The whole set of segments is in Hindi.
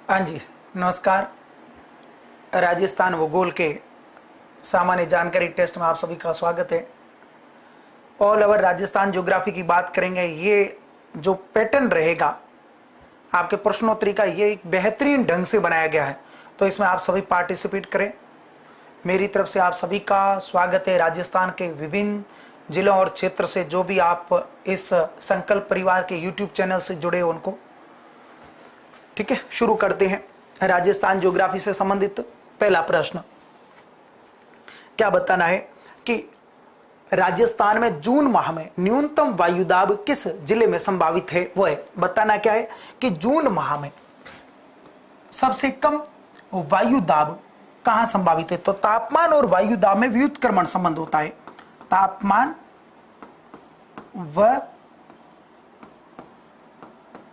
हाँ जी, नमस्कार। राजस्थान भूगोल के सामान्य जानकारी टेस्ट में आप सभी का स्वागत है। ऑल ओवर राजस्थान ज्योग्राफी की बात करेंगे। ये जो पैटर्न रहेगा आपके प्रश्नोत्तरी का, ये एक बेहतरीन ढंग से बनाया गया है, तो इसमें आप सभी पार्टिसिपेट करें। मेरी तरफ से आप सभी का स्वागत है। राजस्थान के विभिन्न जिलों और क्षेत्र से जो भी आप इस संकल्प परिवार के यूट्यूब चैनल से जुड़े हो उनको, ठीक है, शुरू करते हैं। राजस्थान ज्योग्राफी से संबंधित पहला प्रश्न क्या बताना है कि राजस्थान में जून माह में न्यूनतम वायुदाब किस जिले में संभावित है। वो है बताना क्या है कि जून माह में सबसे कम वायुदाब कहां संभावित है। तो तापमान और वायुदाब में व्युत्क्रमण संबंध होता है। तापमान व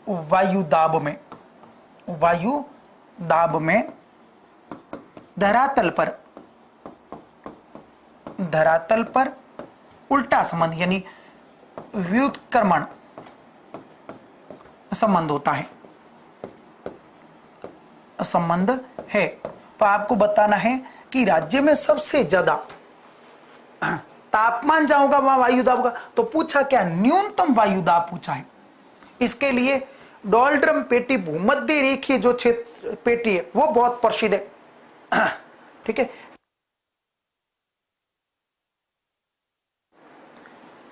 वायुदाब में धरातल पर उल्टा संबंध यानी व्युत्क्रमण संबंध होता है, संबंध है। तो आपको बताना है कि राज्य में सबसे ज्यादा तापमान जहां होगा वहां वायुदाब होगा। तो पूछा क्या, न्यूनतम वायुदाब पूछा है। इसके लिए डोल्ड्रम पेटी भूमध्य रेखीय जो क्षेत्र पेटी है वो बहुत प्रसिद्ध है, ठीक है।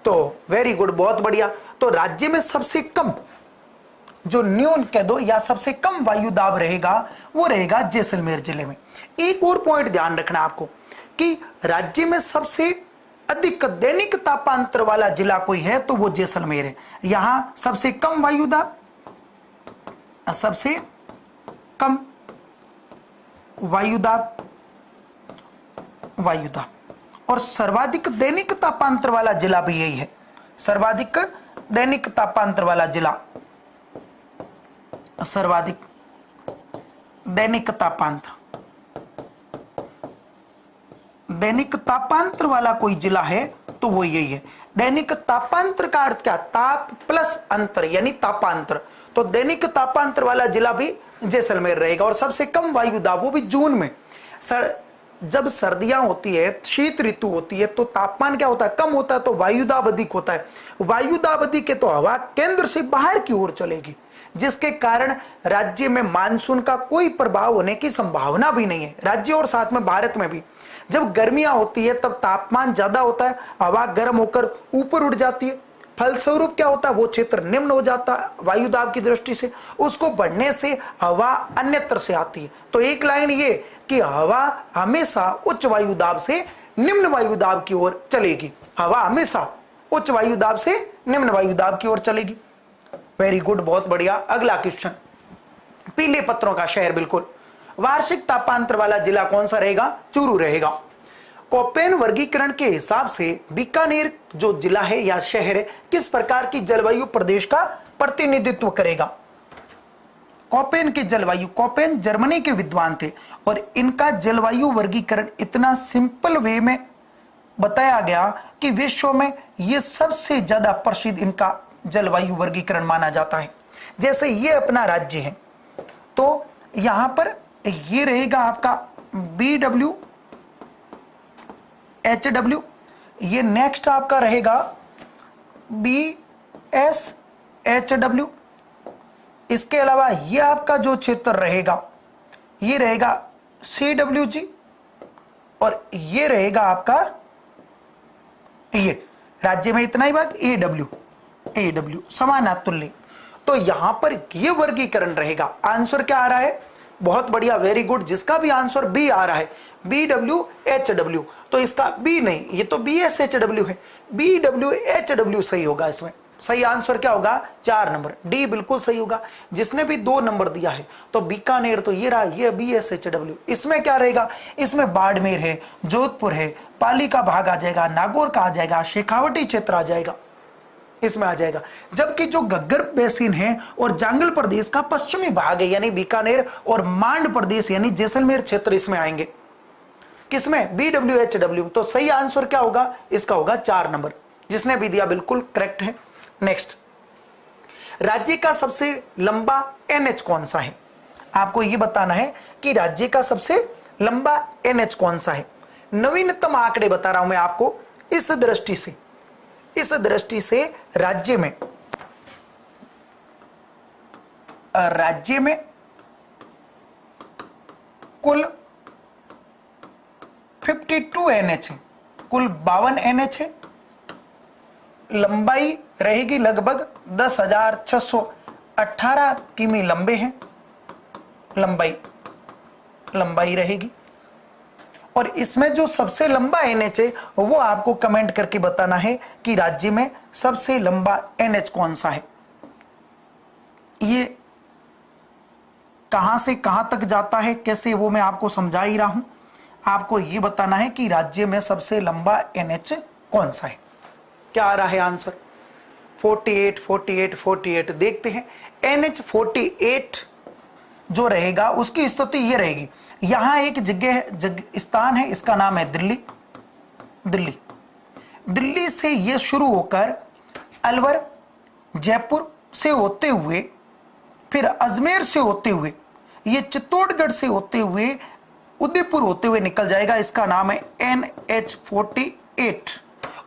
तो वेरी गुड, बहुत बढ़िया। तो राज्य में सबसे कम जो न्यून कह दो या सबसे कम वायुदाब रहेगा वो रहेगा जैसलमेर जिले में। एक और पॉइंट ध्यान रखना आपको कि राज्य में सबसे अधिक दैनिक तापांतर वाला जिला कोई है तो वो जैसलमेर है। यहां सबसे कम वायुदाब, सबसे कम वायुदाब और सर्वाधिक दैनिक तापांतर वाला जिला भी यही है। सर्वाधिक दैनिक तापांतर वाला जिला, सर्वाधिक दैनिक तापांतर वाला कोई जिला है तो वो यही है। दैनिक तापांतर का अर्थ क्या, ताप प्लस अंतर यानी तापांतर। तो दैनिक तापांतर वाला जिला भी जैसलमेर रहेगा। और सबसे कम वायुदाब वो भी जून में। जब सर्दियां होती है, शीत ऋतु होती है, तो तापमान क्या होता है, कम होता है, तो वायुदाब अधिक होता है। वायुदाब अधिक है तो हवा केंद्र से बाहर की ओर चलेगी, जिसके कारण राज्य में मानसून का कोई प्रभाव होने की संभावना भी नहीं है। राज्य और साथ में भारत में भी जब गर्मियां होती है तब तापमान ज्यादा होता है, हवा गर्म होकर ऊपर उड़ जाती है। फलस्वरूप क्या होता है, वो क्षेत्र निम्न हो जाता है वायुदाब की दृष्टि से। उसको बढ़ने से हवा अन्यत्र से आती है। तो एक लाइन ये कि हवा हमेशा उच्च वायुदाब से निम्न वायुदाब की ओर चलेगी। हवा हमेशा उच्च वायुदाब से निम्न वायुदाब की ओर चलेगी। वेरी गुड, बहुत बढ़िया। अगला क्वेश्चन, पीले पत्थरों का शहर, बिल्कुल। वार्षिक तापांतर वाला जिला कौन सा रहेगा, चूरू रहेगा। कोपेन वर्गीकरण के हिसाब से बीकानेर जो जिला है या शहर है किस प्रकार की जलवायु प्रदेश का प्रतिनिधित्व करेगा। कोपेन के जलवायु, कोपेन जर्मनी के विद्वान थे और इनका जलवायु वर्गीकरण इतना सिंपल वे में बताया गया कि विश्व में यह सबसे ज्यादा प्रसिद्ध इनका जलवायु वर्गीकरण माना जाता है। जैसे ये अपना राज्य है तो यहां पर ये रहेगा आपका BW HW, ये नेक्स्ट आपका रहेगा BSHW। इसके अलावा ये आपका जो क्षेत्र रहेगा ये रहेगा CWG और ये रहेगा आपका, ये राज्य में इतना ही भाग AW समानातुल्य। तो यहां पर ये वर्गीकरण रहेगा। आंसर क्या आ रहा है, बहुत बढ़िया, वेरी गुड। जिसका भी आंसर बी आ रहा है, BWHW, तो इसका बी नहीं, ये तो BSHW है, BWHW सही होगा। इसमें सही आंसर क्या होगा, 4 नंबर, डी बिल्कुल सही होगा। जिसने भी 2 नंबर दिया है तो बीकानेर तो ये रहा, ये BSHW। इसमें क्या रहेगा, इसमें बाड़मेर है, जोधपुर है, पाली का भाग आ जाएगा, नागौर का आ जाएगा, शेखावटी क्षेत्र आ जाएगा, इसमें आ जाएगा। जबकि जो घग्गर बेसिन है और जांगल प्रदेश का पश्चिमी भाग है यानी बीकानेर और मांड प्रदेश यानी जैसलमेर क्षेत्र इसमें आएंगे। किसमें, BWHW। तो सही आंसर क्या होगा, इसका होगा 4 नंबर। जिसने भी दिया बिल्कुल करेक्ट है। नेक्स्ट, राज्य का सबसे लंबा NH कौन सा है। आपको ये बताना है कि राज्य का सबसे लंबा एनएच कौन सा है। नवीनतम आंकड़े बता रहा हूं मैं आपको। इस दृष्टि से राज्य में कुल 52 एनएच है, कुल 52 एनएच है। लंबाई रहेगी लगभग 10,618 किमी लंबे हैं, लंबाई रहेगी। और इसमें जो सबसे लंबा एनएच है वो आपको कमेंट करके बताना है कि राज्य में सबसे लंबा एनएच कौन सा है। ये कहां से कहां तक जाता है कैसे, वो मैं आपको समझा ही रहा हूं। आपको ये बताना है कि राज्य में सबसे लंबा एनएच कौन सा है। क्या आ रहा है आंसर? 48। देखते हैं। एनएच 48 जो रहेगा उसकी स्थिति ये रहेगी। यहां एक स्थान है, इसका नाम है दिल्ली से ये शुरू होकर अलवर, जयपुर से होते हुए, फिर अजमेर से होते हुए, ये चित्तौड़गढ़ से होते हुए, उदयपुर होते हुए निकल जाएगा। इसका नाम है NH 48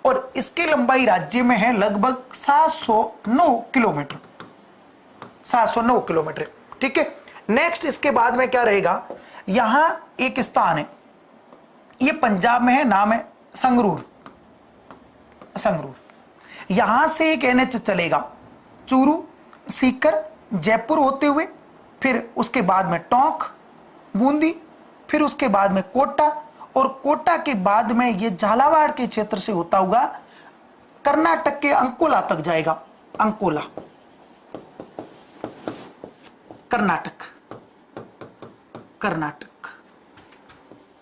और इसकी लंबाई राज्य में है लगभग 709 किलोमीटर। 709 किलोमीटर, ठीक है। नेक्स्ट इसके बाद में क्या रहेगा? यहां एक स्थान है, ये पंजाब में है, नाम है संगरूर। यहां से एक एनएच चलेगा चूरू, सीकर, जयपुर होते हुए, फिर उसके बाद में टोंक, बूंदी, फिर उसके बाद में कोटा, और कोटा के बाद में ये झालावाड़ के क्षेत्र से होता हुआ कर्नाटक के अंकोला तक जाएगा। अंकोला, कर्नाटक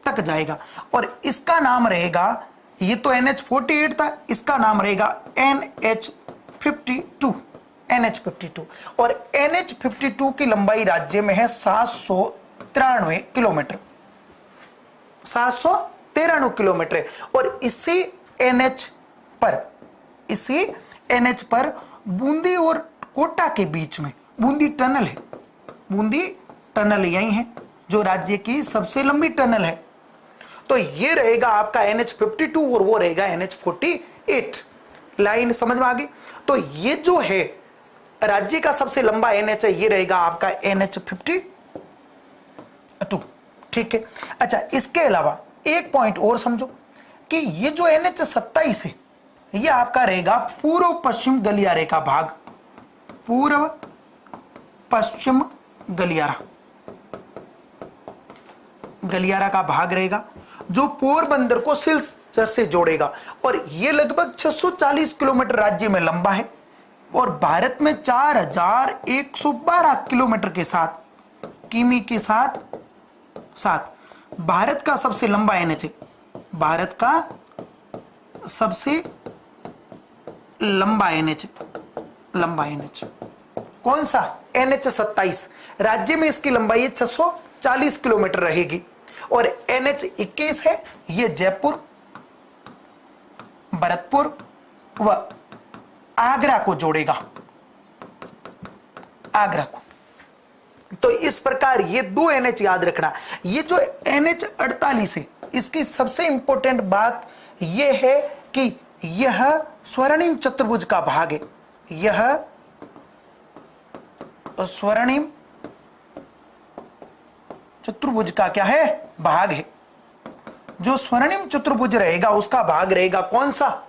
तक जाएगा। और इसका नाम रहेगा, ये तो NH 48 था, इसका नाम रहेगा NH 52। और NH 52 की लंबाई राज्य में है 793 किलोमीटर। 793 किलोमीटर। और इसी NH पर बूंदी और कोटा के बीच में बूंदी टनल यही है जो राज्य की सबसे लंबी टनल है। तो ये रहेगा आपका NH 52 और वो रहेगा NH 48। लाइन समझ में आ गई? तो ये जो है राज्य का सबसे लंबा NH है, ये रहेगा आपका NH 52, ठीक है। अच्छा, इसके अलावा एक पॉइंट और समझो कि ये जो NH 27 है ये आपका रहेगा पूर्व पश्चिम गलियारे का भाग। पूर्व पश्चिम गलियारा का भाग रहेगा जो पोरबंदर को सिलचर से जोड़ेगा। और ये लगभग 640 किलोमीटर राज्य में लंबा है और भारत में 4112 किलोमीटर के साथ, किमी के साथ भारत का सबसे लंबा एनएच है। भारत का सबसे लंबा एनएच कौन सा? NH 27। राज्य में इसकी लंबाई 640 किलोमीटर रहेगी। और NH 21 है, ये जयपुर, भरतपुर व आगरा को जोड़ेगा। तो इस प्रकार ये 2 NH याद रखना। ये जो NH 48 है इसकी सबसे इंपॉर्टेंट बात यह है कि यह स्वर्णिम चतुर्भुज का भाग है। यह स्वर्णिम चतुर्भुज का क्या है? भाग है। जो स्वर्णिम चतुर्भुज रहेगा उसका भाग रहेगा कौन सा?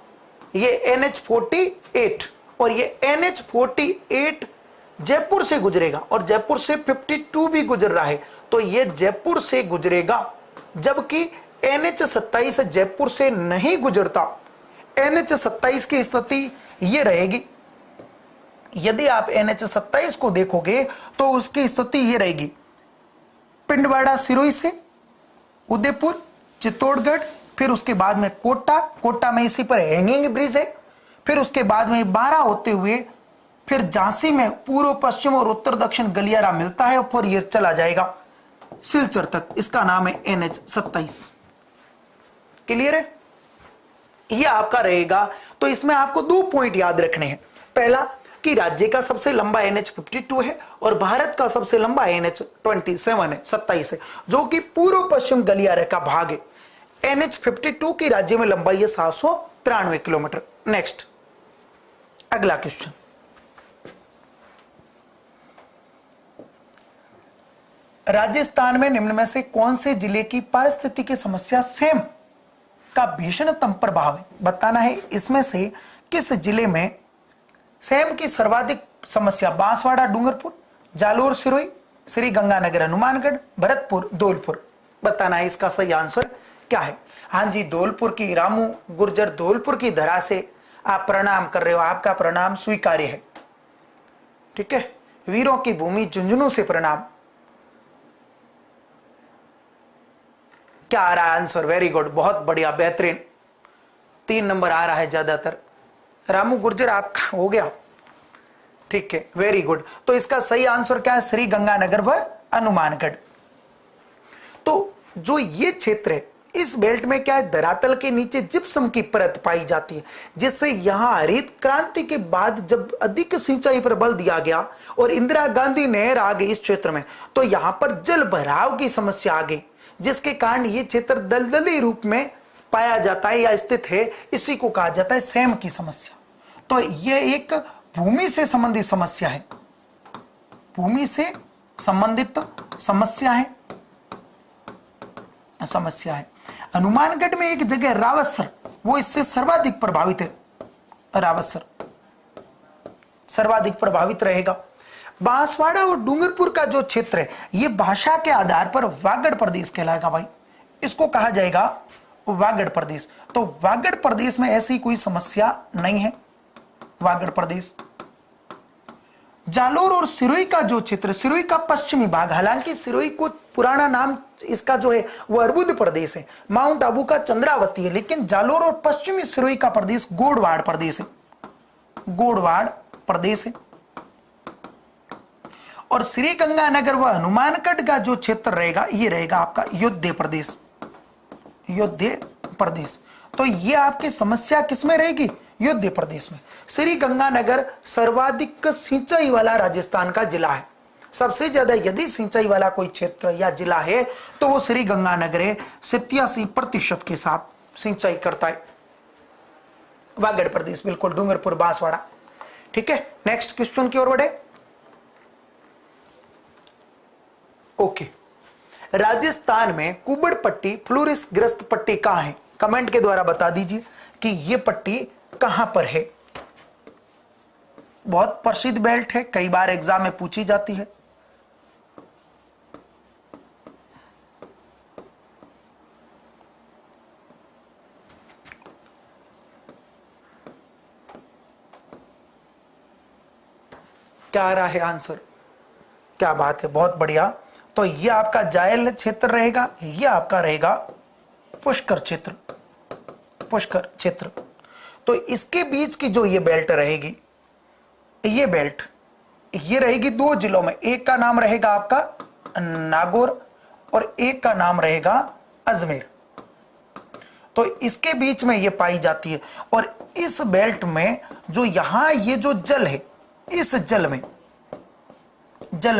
ये NH 48। और ये NH 48 जयपुर से गुजरेगा और जयपुर से 52 भी गुजर रहा है, तो ये जयपुर से गुजरेगा। जबकि NH 27 जयपुर से नहीं गुजरता। NH 27 की स्थिति ये रहेगी। यदि आप NH 27 को देखोगे तो उसकी स्थिति ये रहेगी, पिंडवाड़ा सिरोही से उदयपुर, चित्तौड़गढ़, फिर उसके बाद में कोटा में इसी पर हैंगिंग ब्रिज है, फिर उसके बाद में 12 होते हुए फिर झांसी में पूर्व पश्चिम और उत्तर दक्षिण गलियारा मिलता है और फिर ये चला जाएगा सिलचर तक। इसका नाम है NH 27। क्लियर है? ये आपका रहेगा। तो इसमें आपको 2 पॉइंट याद रखने हैं। पहला कि राज्य का सबसे लंबा NH52 है और भारत का सबसे लंबा NH27 है, 27 है, जो कि पूर्व पश्चिम गलियारे का भाग है। NH52 की राज्य में लंबाई है 793 किलोमीटर। नेक्स्ट, अगला क्वेश्चन, राजस्थान में निम्न में से कौन से जिले की पारिस्थितिकी समस्या सेम का भीषणतम प्रभाव है? बताना है इसमें से किस जिले में सेम की सर्वाधिक समस्या, बांसवाड़ा, डूंगरपुर, जालोर, सिरोही, श्री गंगानगर, हनुमानगढ़, भरतपुर, धौलपुर। बताना है इसका सही आंसर क्या है। हाँ जी, धौलपुर की रामू गुर्जर, धौलपुर की धरा से आप प्रणाम कर रहे हो, आपका प्रणाम स्वीकार्य है। ठीक है, वीरों की भूमि झुंझुनू से प्रणाम। क्या आ रहा है आंसर? वेरी गुड, बहुत बढ़िया, बेहतरीन। 3 नंबर आ रहा है ज्यादातर। रामू गुर्जर आपका हो गया, ठीक है, वेरी गुड। तो इसका सही आंसर क्या है? श्री गंगानगर व हनुमानगढ़। तो जो ये क्षेत्र है, इस बेल्ट में क्या है, धरातल के नीचे जिप्सम की परत पाई जाती है, जिससे यहां हरित क्रांति के बाद जब अधिक सिंचाई पर बल दिया गया और इंदिरा गांधी नहर आ गई इस क्षेत्र में, तो यहां पर जल भराव की समस्या आ गई, जिसके कारण ये क्षेत्र दलदली रूप में पाया जाता है या स्थित है। इसी को कहा जाता है सेम की समस्या। तो यह एक भूमि से संबंधित समस्या है, भूमि से संबंधित समस्या है। हनुमानगढ़ में एक जगह रावतसर, वो इससे सर्वाधिक प्रभावित है। रावतसर सर्वाधिक प्रभावित रहेगा। बांसवाड़ा और डूंगरपुर का जो क्षेत्र है, ये भाषा के आधार पर वागड़ प्रदेश कहलाएगा भाई, इसको कहा जाएगा वागड़ प्रदेश। तो वागड़ प्रदेश में ऐसी कोई समस्या नहीं है, वागड़ प्रदेश। जालोर और सिरोही का जो क्षेत्र, सिरोही का पश्चिमी भाग, हालांकि सिरोही को पुराना नाम इसका जो है वो अर्बुद प्रदेश है, माउंट आबू का चंद्रावती है, लेकिन जालोर और पश्चिमी सिरोही का प्रदेश गोड़वाड़ प्रदेश है, गोड़वाड़ प्रदेश है। और श्री गंगानगर व हनुमानगढ़ का जो क्षेत्र रहेगा, ये रहेगा आपका योध्य प्रदेश, योध्य प्रदेश। तो ये आपकी समस्या किसमें रहेगी? योध्य प्रदेश में। श्री गंगानगर सर्वाधिक सिंचाई वाला राजस्थान का जिला है। सबसे ज्यादा यदि सिंचाई वाला कोई क्षेत्र या जिला है तो वो श्री गंगानगर है, 87% के साथ सिंचाई करता है। वागड़ प्रदेश बिल्कुल, डूंगरपुर, बांसवाड़ा। ठीक है, नेक्स्ट क्वेश्चन की ओर बढ़े। ओके, राजस्थान में कुबड़ पट्टी फ्लोरिस ग्रस्त पट्टी कहां है? कमेंट के द्वारा बता दीजिए कि यह पट्टी कहां पर है। बहुत प्रसिद्ध बेल्ट है, कई बार एग्जाम में पूछी जाती है। क्या आ रहा है आंसर? क्या बात है, बहुत बढ़िया। तो ये आपका जायल क्षेत्र रहेगा, ये आपका रहेगा पुष्कर क्षेत्र, पुष्कर क्षेत्र। तो इसके बीच की जो ये बेल्ट रहेगी, ये बेल्ट ये रहेगी 2 जिलों में, एक का नाम रहेगा आपका नागौर और एक का नाम रहेगा अजमेर। तो इसके बीच में ये पाई जाती है। और इस बेल्ट में जो यहां ये जो जल है, इस जल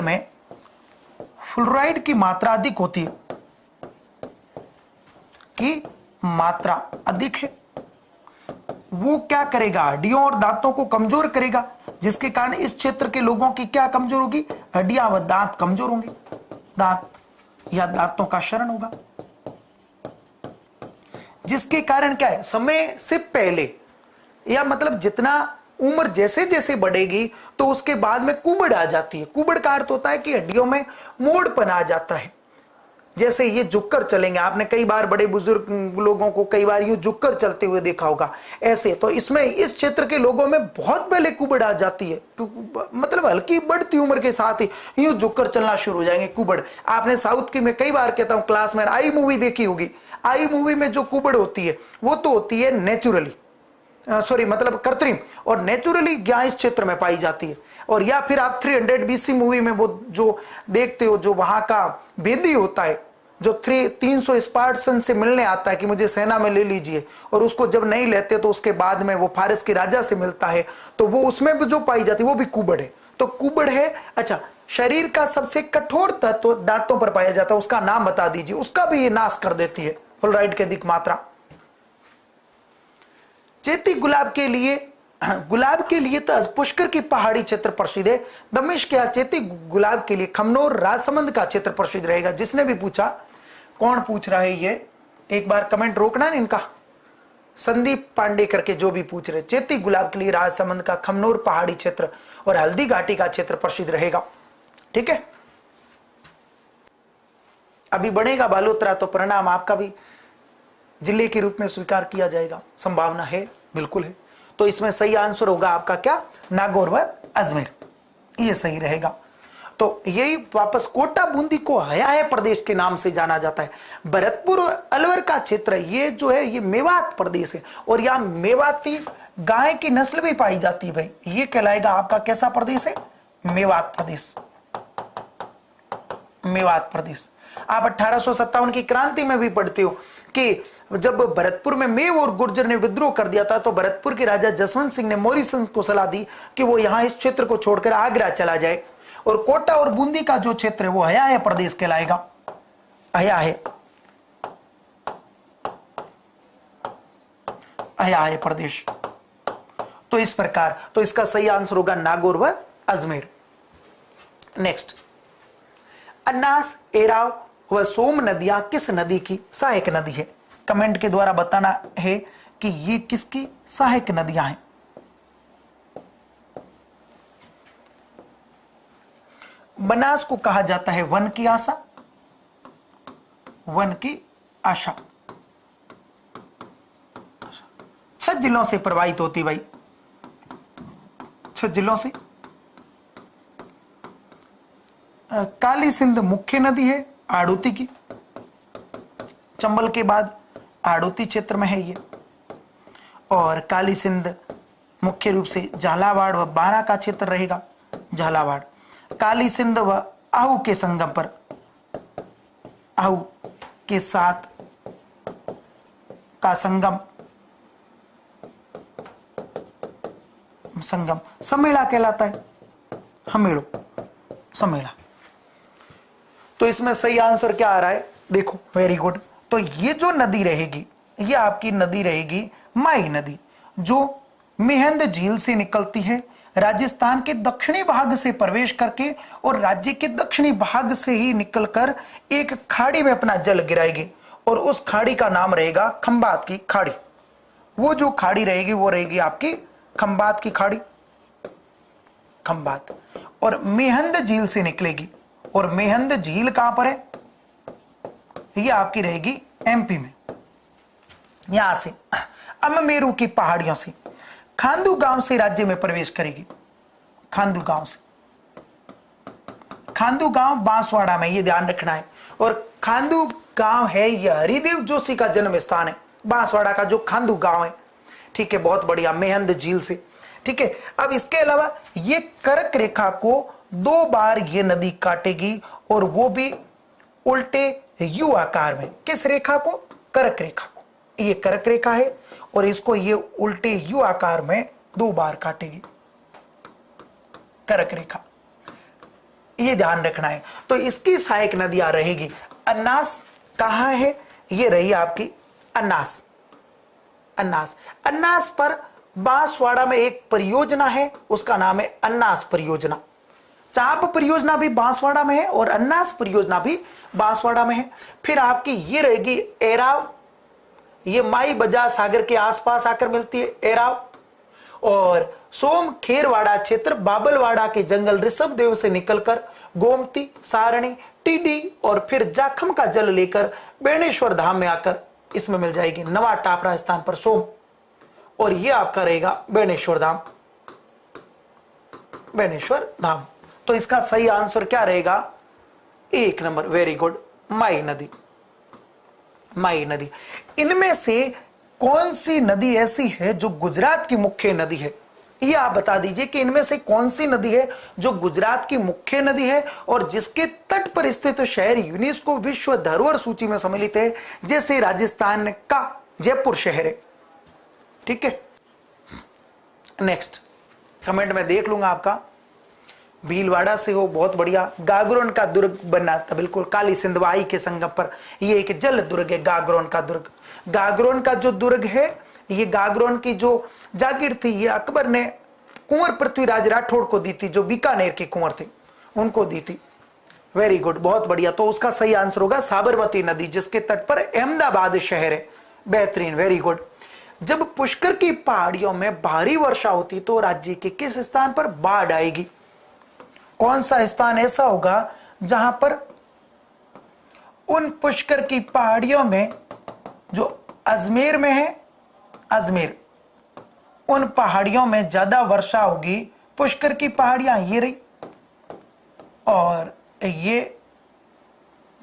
में फ्लोराइड की मात्रा अधिक होती है, की मात्रा अधिक है। वो क्या करेगा? हड्डियों और दांतों को कमजोर करेगा, जिसके कारण इस क्षेत्र के लोगों की क्या कमजोर होगी? हड्डियां व दांत कमजोर होंगे, दांत या दांतों का क्षरण होगा, जिसके कारण क्या है, समय से पहले या मतलब जितना उम्र जैसे जैसे बढ़ेगी तो उसके बाद में कुबड़ आ जाती है। कुबड़ का अर्थ होता है कि हड्डियों में मोड़पन आ जाता है। जैसे ये झुककर चलेंगे, आपने कई बार बड़े बुजुर्ग लोगों को कई बार यूं झुककर चलते हुए देखा होगा, ऐसे। तो इसमें इस क्षेत्र के लोगों में बहुत पहले कुबड़ आ जाती है, मतलब हल्की बढ़ती उम्र के साथ ही यूं झुककर चलना शुरू हो जाएंगे कुबड़। आपने साउथ की, मैं कई बार कहता हूं क्लास में, आई मूवी देखी होगी। आई मूवी में जो कुबड़ होती है वो तो होती है नेचुरली, मतलब कृत्रिम, और नेचुरली यहाँ इस क्षेत्र में पाई जाती है। और या फिर आप 300 BC मूवी में वो जो देखते हो, जो वहां का भेदी होता है, जो 300 स्पार्टन से मिलने आता है कि मुझे सेना में ले लीजिए, और उसको जब नहीं लेते तो उसके बाद में वो फारिस के राजा से मिलता है, तो वो उसमें भी जो पाई जाती है वो भी कुबड़ है। तो कुबड़ है। अच्छा, शरीर का सबसे कठोर तत्व दांतों पर पाया जाता है, उसका नाम बता दीजिए, उसका भी ये नाश कर देती है फ्लोराइड की अधिक मात्रा। चेती गुलाब के लिए तो पुष्कर की पहाड़ी क्षेत्र प्रसिद्ध है। दमिश्क या चेती गुलाब के लिए खमनोर राजसमंद का क्षेत्र प्रसिद्ध रहेगा। जिसने भी पूछा, कौन पूछ रहा है ये, एक बार कमेंट रोकना ना इनका, संदीप पांडे करके जो भी पूछ रहे, चेती गुलाब के लिए राजसमंद का खमनोर पहाड़ी क्षेत्र और हल्दी घाटी का क्षेत्र प्रसिद्ध रहेगा। ठीक है, अभी बढ़ेगा बालोतरा तो परिणाम आपका भी जिले के रूप में स्वीकार किया जाएगा, संभावना है, बिल्कुल है। तो इसमें सही आंसर होगा आपका क्या, नागौर व अजमेर, ये सही रहेगा। तो यही वापस कोटा बूंदी को हया प्रदेश के नाम से जाना जाता है। भरतपुर और अलवर का क्षेत्र ये जो है ये मेवात प्रदेश है, और यहाँ मेवाती गाय की नस्ल भी पाई जाती है भाई, ये कहलाएगा आपका कैसा प्रदेश है, मेवात प्रदेश। मेवात प्रदेश। आप 1857 की क्रांति में भी पढ़ते हो कि जब भरतपुर में मेव और गुर्जर ने विद्रोह कर दिया था, तो भरतपुर के राजा जसवंत सिंह ने मॉरिसन को सलाह दी कि वो यहां इस क्षेत्र को छोड़कर आगरा चला जाए, और कोटा और बूंदी का जो क्षेत्र है वो हया प्रदेश कहलाएगा। हया प्रदेश। तो इस प्रकार, तो इसका सही आंसर होगा नागौर व अजमेर। नेक्स्ट, अन्नास, एराव व सोम नदियां किस नदी की सहायक नदी है? कमेंट के द्वारा बताना है कि ये किसकी सहायक नदियां हैं। बनास को कहा जाता है वन की आशा, वन की आशा। 6 जिलों से प्रवाहित होती भाई, 6 जिलों से। काली सिंध मुख्य नदी है आड़ूती की, चंबल के बाद आड़ूती क्षेत्र में है ये, और काली सिंध मुख्य रूप से झालावाड़ व बारा का क्षेत्र रहेगा। झालावाड़, काली सिंध व आहू के संगम पर, आहू के साथ का संगम समेला कहलाता है, हमेड़ो, समेला। तो इसमें सही आंसर क्या आ रहा है, देखो, वेरी गुड। तो ये जो नदी रहेगी ये आपकी नदी रहेगी माई नदी, जो मेहंद झील से निकलती है, राजस्थान के दक्षिणी भाग से प्रवेश करके और राज्य के दक्षिणी भाग से ही निकलकर एक खाड़ी में अपना जल गिराएगी, और उस खाड़ी का नाम रहेगा खंबात की खाड़ी। वो जो खाड़ी रहेगी वो रहेगी आपकी खंबात की खाड़ी, खंबात। और मेहंद झील से निकलेगी, और मेहंद झील कहां पर है, ये आपकी रहेगी एमपी में, यहां से अममेरू की पहाड़ियों से खांदू गांव से राज्य में प्रवेश करेगी। खांदू गांव से, खांदू गांव बांसवाड़ा में, ये ध्यान रखना है। और खांदू गांव है यह हरिदेव जोशी का जन्म स्थान है, बांसवाड़ा का जो खांदू गांव है। ठीक है, बहुत बढ़िया, मेहंद झील से। ठीक है, अब इसके अलावा ये कर्क रेखा को 2 बार ये नदी काटेगी, और वो भी उल्टे यू आकार में। किस रेखा को, कर्क रेखा को। ये कर्क रेखा है और इसको ये उल्टे यू आकार में 2 बार काटेगी, कर्क रेखा, ये ध्यान रखना है। तो इसकी सहायक नदियां रहेगी। अन्नास कहां है, ये रही आपकी अन्नास। अन्नास, अन्नास पर बांसवाड़ा में एक परियोजना है, उसका नाम है अन्नास परियोजना। चाप परियोजना भी बांसवाड़ा में है और अन्नास परियोजना भी बांसवाड़ा में है। फिर आपकी ये रहेगी एराव, ये माई बजा सागर के आसपास आकर मिलती है एराव। और सोम खेरवाड़ा क्षेत्र बाबलवाड़ा के जंगल ऋषभदेव से निकलकर गोमती, सारणी, टीडी और फिर जाखम का जल लेकर बेणेश्वर धाम में आकर इसमें मिल जाएगी नवा टाप राजस्थान पर सोम, और ये आपका रहेगा बेणेश्वर धाम, बेणेश्वर धाम। तो इसका सही आंसर क्या रहेगा, 1 नंबर, वेरी गुड, माई नदी। माई नदी। इनमें से कौन सी नदी ऐसी है जो गुजरात की मुख्य नदी है? ये आप बता दीजिए कि इनमें से कौन सी नदी है जो गुजरात की मुख्य नदी है और जिसके तट पर स्थित शहर यूनेस्को विश्व धरोहर सूची में सम्मिलित है, जैसे राजस्थान का जयपुर शहर है। ठीक है, नेक्स्ट कमेंट में देख लूंगा आपका। भीलवाड़ा से हो, बहुत बढ़िया। गागरोन का दुर्ग बना था, बिल्कुल काली सिंधवाई के संगम पर ये एक जल दुर्ग है, गागरोन का दुर्ग। गागरोन का जो दुर्ग है, ये गागरोन की जो जागीर थी, ये अकबर ने कुंवर पृथ्वीराज राठौड़ को दी थी, जो बीकानेर के कुंवर थे उनको दी थी। वेरी गुड, बहुत बढ़िया। तो उसका सही आंसर होगा साबरमती नदी, जिसके तट पर अहमदाबाद शहर है। बेहतरीन, वेरी गुड। जब पुष्कर की पहाड़ियों में भारी वर्षा होती तो राज्य के किस स्थान पर बाढ़ आएगी? कौन सा स्थान ऐसा होगा जहां पर उन पुष्कर की पहाड़ियों में, जो अजमेर में है, अजमेर, उन पहाड़ियों में ज्यादा वर्षा होगी। पुष्कर की पहाड़ियां ये रही और ये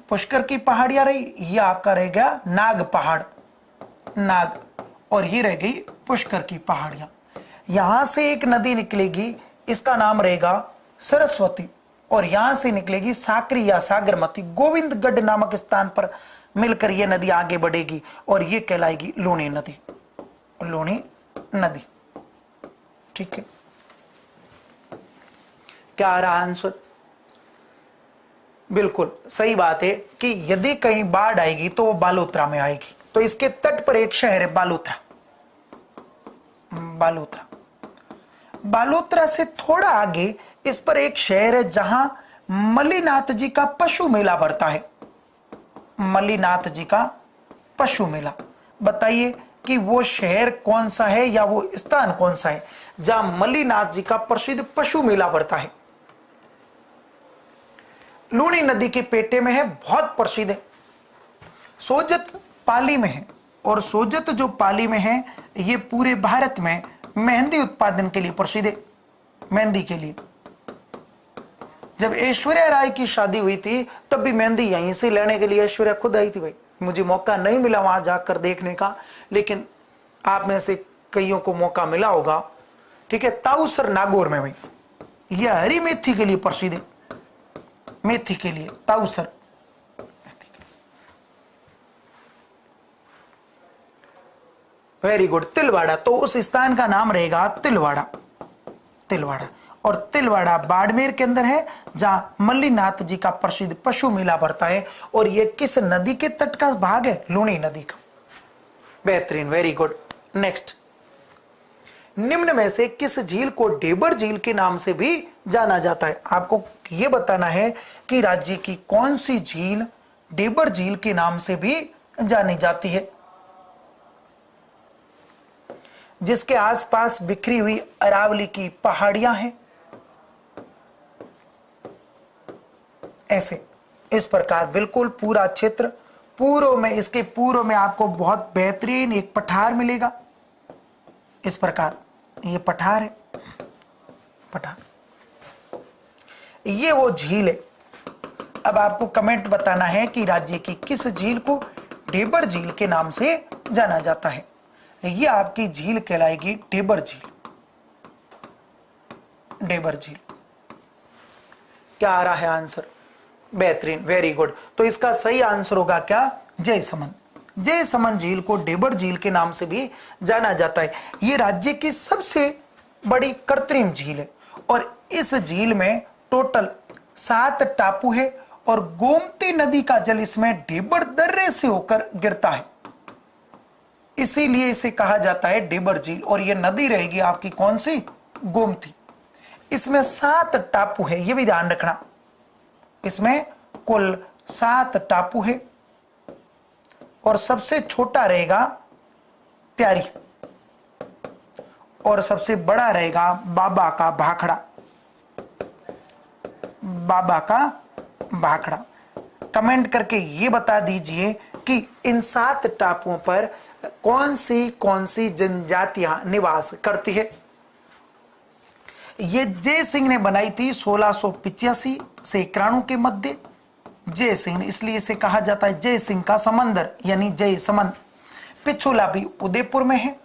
पुष्कर की पहाड़ियां रही, ये आपका रह गया नाग पहाड़, नाग, और ये रह गई पुष्कर की पहाड़ियां। यहां से एक नदी निकलेगी, इसका नाम रहेगा सरस्वती, और यहां से निकलेगी साकरी या सागरमती। गोविंदगढ़ नामक स्थान पर मिलकर यह नदी आगे बढ़ेगी और यह कहलाएगी लूणी नदी, लूणी नदी। ठीक है, क्या आ रहा आंसर? बिल्कुल सही बात है कि यदि कहीं बाढ़ आएगी तो वो बालोतरा में आएगी। तो इसके तट पर एक शहर है बालोतरा, बालोतरा। बालोतरा से थोड़ा आगे इस पर एक शहर है जहां मल्लीनाथ जी का पशु मेला भरता है। मल्लीनाथ जी का पशु मेला, बताइए कि वो शहर कौन सा है या वो स्थान कौन सा है जहां मल्लीनाथ जी का प्रसिद्ध पशु मेला भरता है? लूणी नदी के पेटे में है, बहुत प्रसिद्ध है। सोजत पाली में है, और सोजत जो पाली में है ये पूरे भारत में मेहंदी उत्पादन के लिए प्रसिद्ध है, मेहंदी के लिए। जब ऐश्वर्या राय की शादी हुई थी तब भी मेहंदी यहीं से लेने के लिए ऐश्वर्या खुद आई थी। भाई मुझे मौका नहीं मिला वहां जाकर देखने का, लेकिन आप में से कईयों को मौका मिला होगा। ठीक है, ताऊसर नागौर में, भाई यह हरी मेथी के लिए प्रसिद्ध है, मेथी के लिए ताऊसर। Very good, Tilwara. तो उस स्थान का नाम रहेगा तिलवाड़ा, तिलवाड़ा। और तिलवाड़ा बाड़मेर के अंदर है, जहां मल्लीनाथ जी का प्रसिद्ध पशु मेला भरता है। और यह किस नदी के तट का भाग है? लूणी नदी का। बेहतरीन, वेरी गुड। नेक्स्ट, निम्न में से किस झील को डेबर झील के नाम से भी जाना जाता है? आपको यह बताना है कि राज्य की कौन सी झील डेबर झील के नाम से भी जानी जाती है, जिसके आसपास बिखरी हुई अरावली की पहाड़ियां हैं। ऐसे इस प्रकार बिल्कुल पूरा क्षेत्र पूर्व में, इसके पूर्व में आपको बहुत बेहतरीन एक पठार मिलेगा। इस प्रकार ये पठार है, पठार, ये वो झील है। अब आपको कमेंट बताना है कि राज्य की किस झील को डेबर झील के नाम से जाना जाता है। ये आपकी झील कहलाएगी डेबर झील, डेबर झील। क्या आ रहा है आंसर? बेहतरीन, वेरी गुड। तो इसका सही आंसर होगा क्या? जयसमंद। जयसमंद झील को डेबर झील के नाम से भी जाना जाता है। ये राज्य की सबसे बड़ी कृत्रिम झील है और इस झील में टोटल 7 टापू है और गोमती नदी का जल इसमें डेबर दर्रे से होकर गिरता है, इसीलिए इसे कहा जाता है डेबर झील। और यह नदी रहेगी आपकी कौन सी? गोमती। इसमें 7 टापू है, यह भी ध्यान रखना। इसमें कुल 7 टापू है और सबसे छोटा रहेगा प्यारी और सबसे बड़ा रहेगा बाबा का भाखड़ा, बाबा का भाखड़ा। कमेंट करके ये बता दीजिए कि इन 7 टापुओं पर कौन सी जनजातियां निवास करती है। ये जय सिंह ने बनाई थी 1685 से 91 के मध्य। जय सिंह, इसलिए इसे कहा जाता है जय सिंह का समंदर, यानी जय समंद। पिछोला भी उदयपुर में है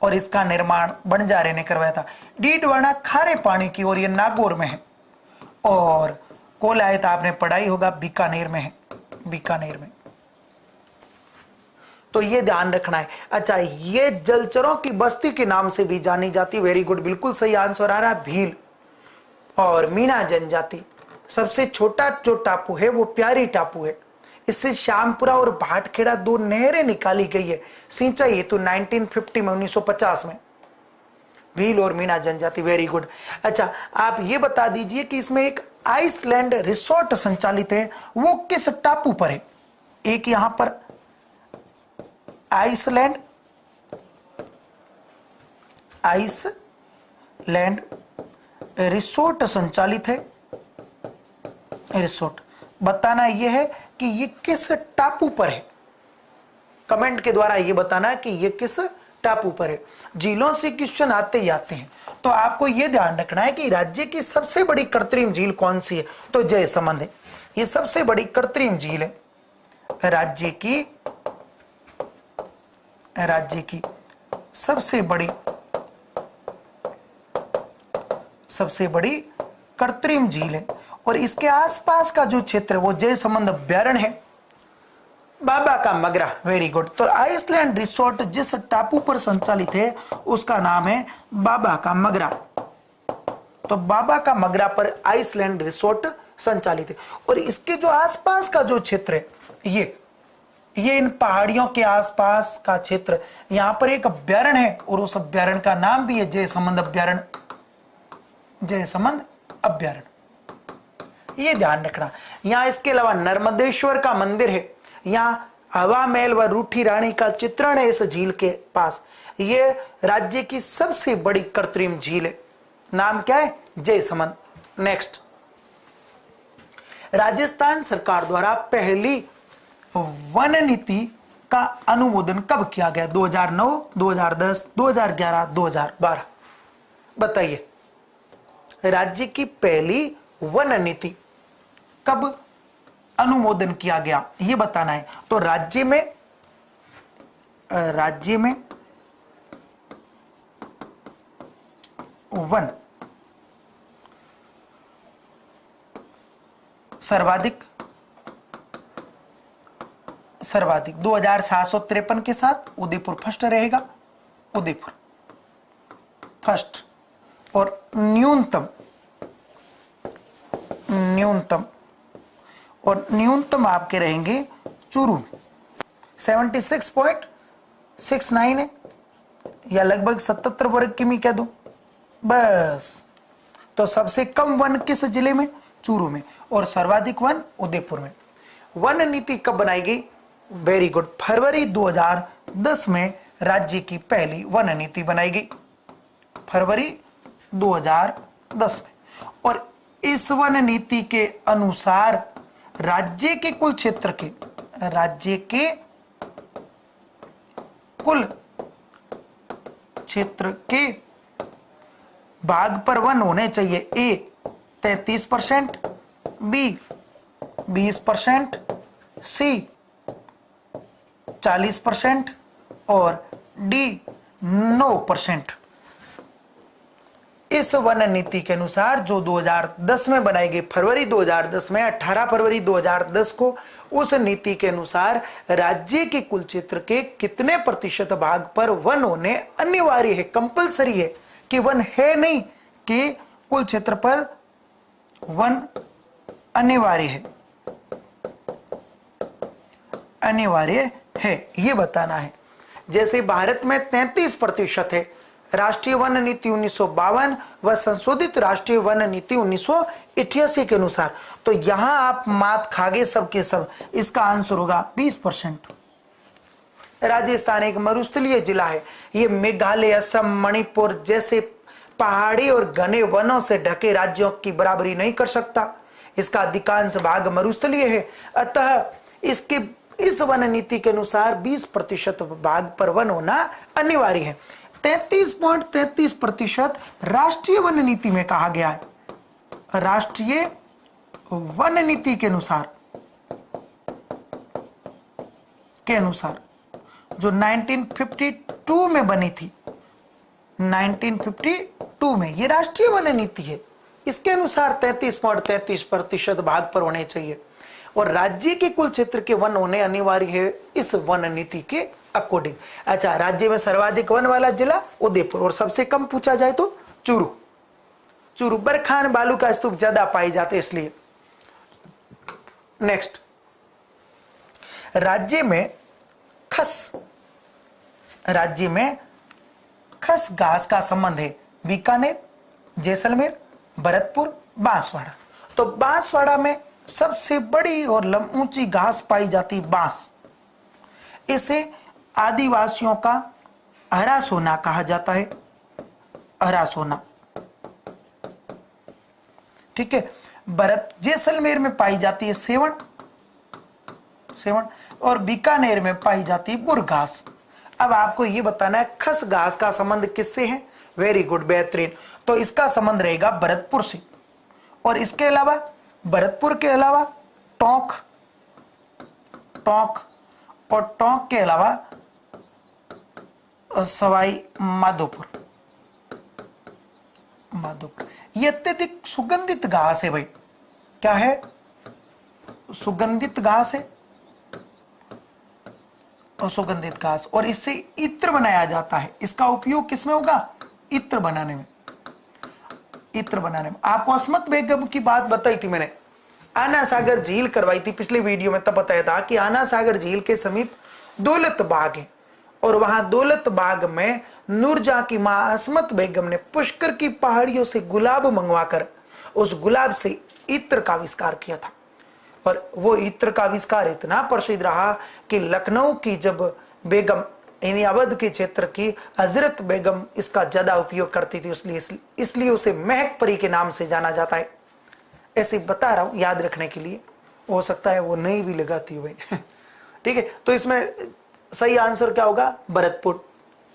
और इसका निर्माण बंजारे ने करवाया था। डीडवाना खारे पानी की और ये नागौर में है। और कोलायत आपने पढ़ाई होगा, बीकानेर में है, बीकानेर में। तो ये ध्यान रखना है। अच्छा, ये जलचरों की बस्ती के नाम से भी जानी जाती। वेरी गुड, बिल्कुल सही आंसर आ रहा है, भील। और मीना जनजाति, सबसे छोटा जो टापू है वो प्यारी टापू है। इससे श्यामपुरा और भाटखेड़ा 2 नहरें निकाली गई है सिंचाई हेतु 1950 में, 1950 में। भील और मीना जनजाति, वेरी गुड। अच्छा, आप ये बता दीजिए कि इसमें एक आइसलैंड रिसोर्ट संचालित है, वो किस टापू पर है? एक यहां पर आइसलैंड रिसोर्ट संचालित है। रिसोर्ट बताना यह है कि ये किस टापू पर है। कमेंट के द्वारा ये बताना है कि ये किस टापू पर है। झीलों से क्वेश्चन आते ही आते हैं, तो आपको यह ध्यान रखना है कि राज्य की सबसे बड़ी कृत्रिम झील कौन सी है? तो जयसमंद है। ये सबसे बड़ी कृत्रिम झील है राज्य की सबसे बड़ी कृत्रिम झील है। और इसके आसपास का जो क्षेत्र है वो जयसमंद अभ्यारण्य है। बाबा का मगरा, वेरी गुड। तो आइसलैंड रिसोर्ट जिस टापू पर संचालित है उसका नाम है बाबा का मगरा। तो बाबा का मगरा पर आइसलैंड रिसोर्ट संचालित है। और इसके जो आसपास का जो क्षेत्र है, ये इन पहाड़ियों के आसपास का क्षेत्र, यहां पर एक अभ्यारण्य है और उस अभ्यारण्य का नाम भी है जयसमंद अभ्यारण्य। जयसमंद अभ्यारण्य, ये ध्यान रखना। यहां इसके अलावा नर्मदेश्वर का मंदिर है। यहां हवा महल व रूठी रानी का चित्रण है इस झील के पास। ये राज्य की सबसे बड़ी कृत्रिम झील है। नाम क्या है? जयसमंद। नेक्स्ट, राजस्थान सरकार द्वारा पहली वन नीति का अनुमोदन कब किया गया? 2009, 2010, 2011, 2012। बताइए, राज्य की पहली वन नीति कब अनुमोदन किया गया, ये बताना है। तो राज्य में वन सर्वाधिक 2753 के साथ उदयपुर फर्स्ट रहेगा। उदयपुर फर्स्ट। और न्यूनतम आपके रहेंगे चूरू में 76.69 है, या लगभग 77 वर्ग किमी कह दो बस। तो सबसे कम वन किस जिले में? चूरू में। और सर्वाधिक वन उदयपुर में। वन नीति कब बनाई गई? वेरी गुड, फरवरी 2010 में राज्य की पहली वन नीति बनाई गई, फरवरी 2010 में। और इस वन नीति के अनुसार राज्य के कुल क्षेत्र के भाग पर वन होने चाहिए। ए 33%, बी 20%, सी 40% और डी 9%। इस वन नीति के अनुसार जो 2010 में बनाई गई, फरवरी 2010 में, 18 फरवरी 2010 को, उस नीति के अनुसार राज्य के कुल क्षेत्र के कितने प्रतिशत भाग पर वन होने अनिवार्य है, कंपलसरी है, कि वन है नहीं, कि कुल क्षेत्र पर वन अनिवार्य है, ये बताना है। जैसे भारत में 33% है राष्ट्रीय वन नीति 1952 व संशोधित राष्ट्रीय वन नीति 1988 के अनुसार। तो यहां आप मात खागे सब के सब, इसका आंसर होगा 20%। राजस्थान एक मरुस्थलीय जिला है। ये मेघालय, असम, मणिपुर जैसे पहाड़ी और घने वनों से ढके राज्यों की बराबरी नहीं कर सकता। इसका अधिकांश भाग मरुस्थलीय है, अतः इस वन नीति के अनुसार 20% भाग पर वन होना अनिवार्य है। 33.33% राष्ट्रीय वन नीति में कहा गया है। राष्ट्रीय वन नीति के अनुसार जो 1952 में बनी थी, 1952 में। ये राष्ट्रीय वन नीति है, इसके अनुसार 33.33% भाग पर होने चाहिए और राज्य के कुल क्षेत्र के वन होने अनिवार्य है इस वन नीति के अकॉर्डिंग। अच्छा, राज्य में सर्वाधिक वन वाला जिला उदयपुर और सबसे कम पूछा जाए तो चूरू। चूरू बरखान बालू का स्तूप ज्यादा पाए जाते इसलिए। नेक्स्ट, राज्य में खस घास का संबंध है बीकानेर, जैसलमेर, भरतपुर, बांसवाड़ा। तो बांसवाड़ा में सबसे बड़ी और ऊंची घास पाई जाती बांस। इसे आदिवासियों का हरा सोना कहा जाता है, हरा सोना। ठीक है। जैसलमेर में पाई जाती है सेवण और बीकानेर में पाई जाती है बुर घास। अब आपको यह बताना है खस घास का संबंध किससे है। वेरी गुड, बेहतरीन। तो इसका संबंध रहेगा भरतपुर से और इसके अलावा भरतपुर के अलावा टोंक और टोंक के अलावा सवाई माधोपुर। ये अत्यधिक सुगंधित घास है भाई। क्या है? सुगंधित घास है और सुगंधित घास, और इससे इत्र बनाया जाता है। इसका उपयोग किसमें होगा? इत्र बनाने में। आपको अस्मत बेगम की बात बताई थी मैंने, आना सागर झील करवाई थी पिछले वीडियो में, तब बताया था कि आना सागर झील के समीप दौलत बाग है और वहां दौलत बाग में नूरजहां की मां अस्मत बेगम ने पुष्कर की पहाड़ियों से गुलाब मंगवाकर उस गुलाब से इत्र का आविष्कार किया था। और वो इत्र का आविष्कार इतना प्रसिद्ध रहा कि लखनऊ की जब बेगम यानी अवध के क्षेत्र की हजरत बेगम इसका ज्यादा उपयोग करती थी, इसलिए उसे महक परी के नाम से जाना जाता है। ऐसे बता रहा हूं याद रखने के लिए, हो सकता है वो नहीं भी लगाती हो भाई। ठीक है, तो इसमें सही आंसर क्या होगा? भरतपुर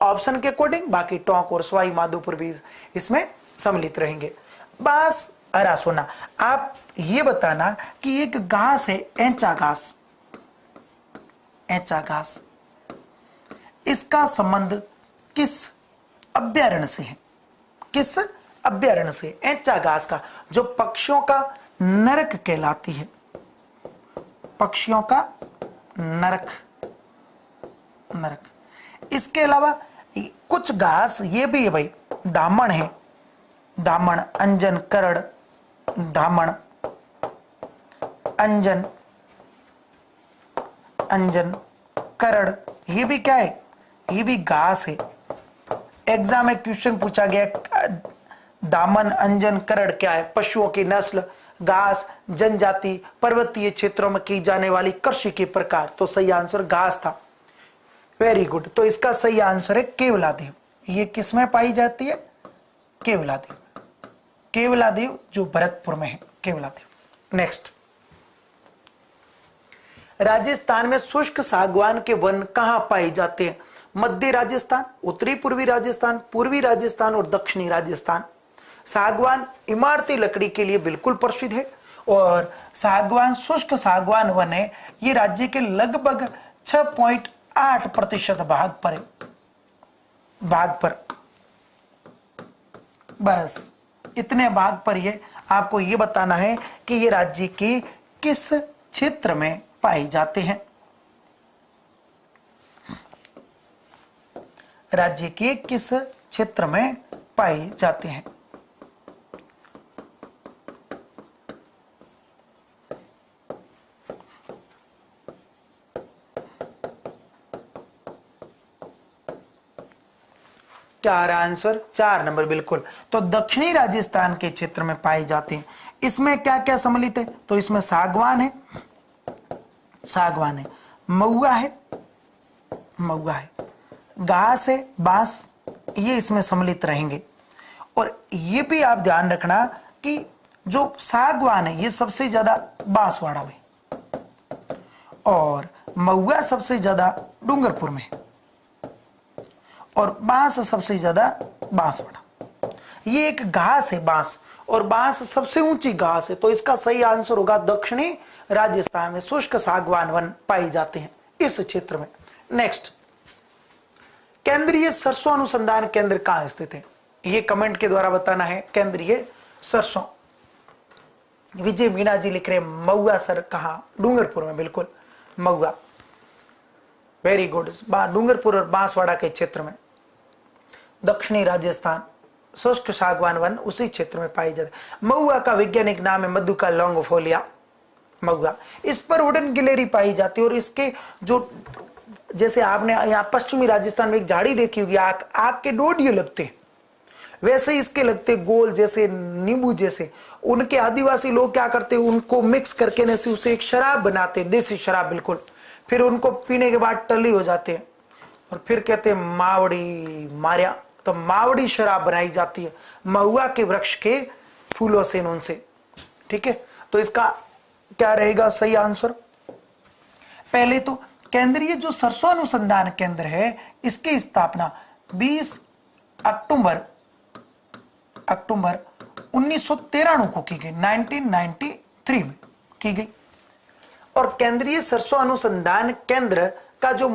ऑप्शन के अकॉर्डिंग। बाकी टोंक और सवाई माधोपुर भी इसमें सम्मिलित रहेंगे। बांस, हरा सोना। आप ये बताना कि एक घास है ऐंचा घास, इसका संबंध किस अभ्यारण्य से है? किस अभ्यारण्य से? ऐंचा घास का, जो पक्षियों का नरक कहलाती है। पक्षियों का नरक। इसके अलावा कुछ घास ये भी है भाई, दामन है, दामन, अंजन, करड़, दामन, अंजन, करड़, ये भी क्या है? ये भी घास है। एग्जाम में क्वेश्चन पूछा गया दामन, अंजन, करड़ क्या है? पशुओं की नस्ल, घास, जनजाति, पर्वतीय क्षेत्रों में की जाने वाली कृषि के प्रकार। तो सही आंसर घास था। Very good. तो इसका सही आंसर है केवलादेव। ये किसमें पाई जाती है? केवलादेव जो भरतपुर में है, केवलादेव। नेक्स्ट, राजस्थान में शुष्क सागवान के वन कहां पाए जाते हैं? मध्य राजस्थान, उत्तरी पूर्वी राजस्थान, पूर्वी राजस्थान और दक्षिणी राजस्थान। सागवान इमारती लकड़ी के लिए बिल्कुल प्रसिद्ध है और सागवान शुष्क सागवान वन है। ये राज्य के लगभग 6.8% भाग पर बस इतने भाग पर ये आपको ये बताना है कि ये राज्य के किस क्षेत्र में पाए जाते हैं। राज्य के किस क्षेत्र में पाए जाते हैं? क्या आ रहा आंसर? 4 नंबर, बिल्कुल। तो दक्षिणी राजस्थान के क्षेत्र में पाए जाते हैं। इसमें क्या क्या सम्मिलित है? तो इसमें सागवान है, महुआ है, घास है, बांस, ये इसमें सम्मिलित रहेंगे। और ये भी आप ध्यान रखना कि जो सागवान है ये सबसे ज्यादा बांसवाड़ा में और महुआ सबसे ज्यादा डूंगरपुर में और बांस सबसे ज्यादा बांसवाड़ा। ये एक घास है बांस, और बांस सबसे ऊंची घास है। तो इसका सही आंसर होगा दक्षिणी राजस्थान में शुष्क सागवान वन पाए जाते हैं इस क्षेत्र में। नेक्स्ट, केंद्रीय सरसों अनुसंधान केंद्र कहां स्थित है, ये कमेंट के द्वारा बताना है। केंद्रीय सरसों, विजय मीणा जी लिख रहे हैं महुआ सर, कहा? डूंगरपुर में, बिल्कुल महुआ, वेरी गुड। डूंगरपुर और बांसवाड़ा के क्षेत्र में, दक्षिणी राजस्थान, शुष्क सागवान वन उसी क्षेत्र में पाई जाती है। महुआ का वैज्ञानिक नाम है मधुका लॉन्गिफोलिया महुआ। इस पर वुडन गिलेरी पाई जाती है और इसके जो, जैसे आपने यहाँ पश्चिमी राजस्थान में एक झाड़ी देखी होगी, आग के डोडिये लगते हैं, वैसे ही इसके लगते गोल जैसे नींबू जैसे। उनके आदिवासी लोग क्या करते हैं, उनको मिक्स करके न से उसे एक शराब बनाते हैं, देसी शराब बिल्कुल। फिर उनको पीने के बाद टली हो जाते हैं और फिर कहते हैं मावड़ी मारिया, तो मावड़ी शराब बनाई जाती है महुआ के वृक्ष के फूलों से, उनसे। ठीक है, तो इसका क्या रहेगा सही आंसर? पहले तो केंद्रीय जो सरसों अनुसंधान केंद्र है, इसकी स्थापना 20 अक्टूबर 1993 को की गई, 1993 में की गई। और केंद्रीय सरसों अनुसंधान केंद्र का जो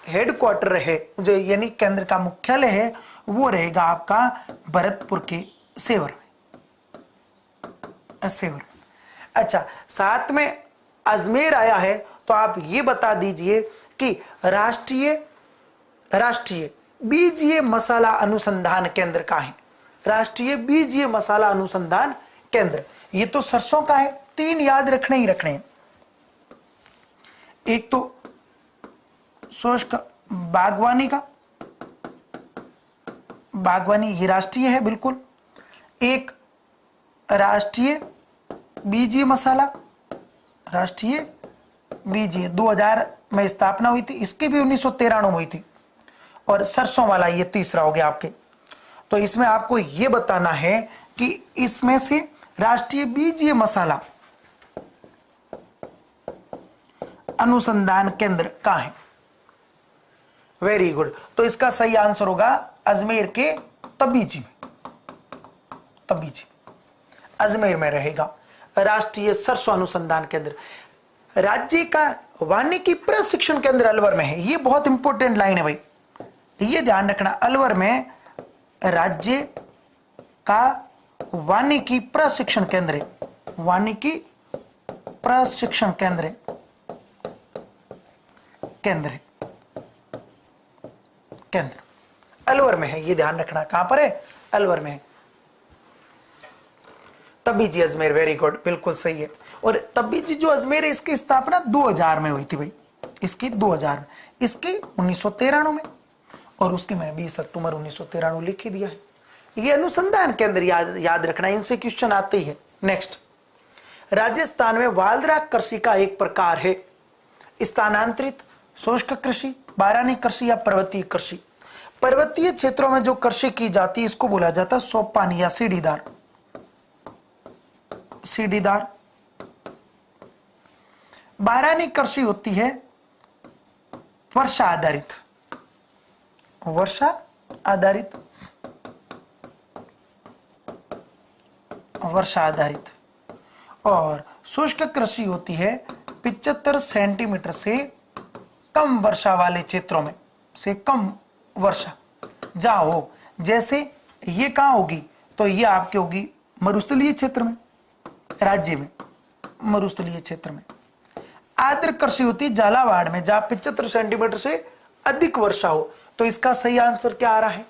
हेडक्वार्टर है, जो यानी केंद्र का मुख्यालय है, वो रहेगा आपका भरतपुर के सेवर में। अच्छा, साथ में अजमेर आया है, तो आप ये बता दीजिए कि राष्ट्रीय बीजीय मसाला अनुसंधान केंद्र का है। राष्ट्रीय बीजीय मसाला अनुसंधान केंद्र, ये तो सरसों का है। 3 याद रखने ही रखने हैं। एक तो शुष्क बागवानी, ये राष्ट्रीय है बिल्कुल। एक राष्ट्रीय बीजीय मसाला, राष्ट्रीय बीजीय 2000 में स्थापना हुई थी, इसकी भी 1993 में हुई थी। और सरसों वाला ये तीसरा हो गया आपके। तो इसमें आपको ये बताना है कि इसमें से राष्ट्रीय बीजीय मसाला अनुसंधान केंद्र कहां है? Very good. तो इसका सही आंसर होगा अजमेर के तबीजी में, अजमेर में रहेगा राष्ट्रीय सरसों अनुसंधान केंद्र। राज्य का वानिकी प्रशिक्षण केंद्र अलवर में है। ये बहुत इंपॉर्टेंट लाइन है भाई, ये ध्यान रखना। अलवर में राज्य का वानिकी प्रशिक्षण केंद्र है, वानिकी प्रशिक्षण केंद्र अलवर में है। ये ध्यान रखना, कहां पर है? अलवर में है। तबीजी अजमेर, वेरी गुड, बिल्कुल सही है। और तबीजी जो अजमेर है, इसकी स्थापना 2000 में हुई थी भाई, इसकी 2000 में, इसकी 1993 में, और उसकी मैंने 20 अक्टूबर 1993 लिख ही दिया है। ये अनुसंधान केंद्र याद रखना, इनसे क्वेश्चन आते ही है। नेक्स्ट, राजस्थान में वालरा कृषि का एक प्रकार है, स्थानांतरित, शुष्क कृषि, बारानी कृषि या पर्वतीय कृषि। पर्वतीय क्षेत्रों में जो कृषि की जाती है इसको बोला जाता है सोपानी या सीढ़ीदार। बारानी कृषि होती है वर्षा आधारित, और शुष्क कृषि होती है 75 सेंटीमीटर से कम वर्षा वाले क्षेत्रों में, से कम वर्षा जहां हो। जैसे ये कहां होगी? तो ये आपके होगी मरुस्थलीय क्षेत्र में, राज्य में मरुस्थलीय क्षेत्र में। आर्द्र कृषि होती है झालावाड़ में, जहां 75 सेंटीमीटर से अधिक वर्षा हो। तो इसका सही आंसर क्या आ रहा है?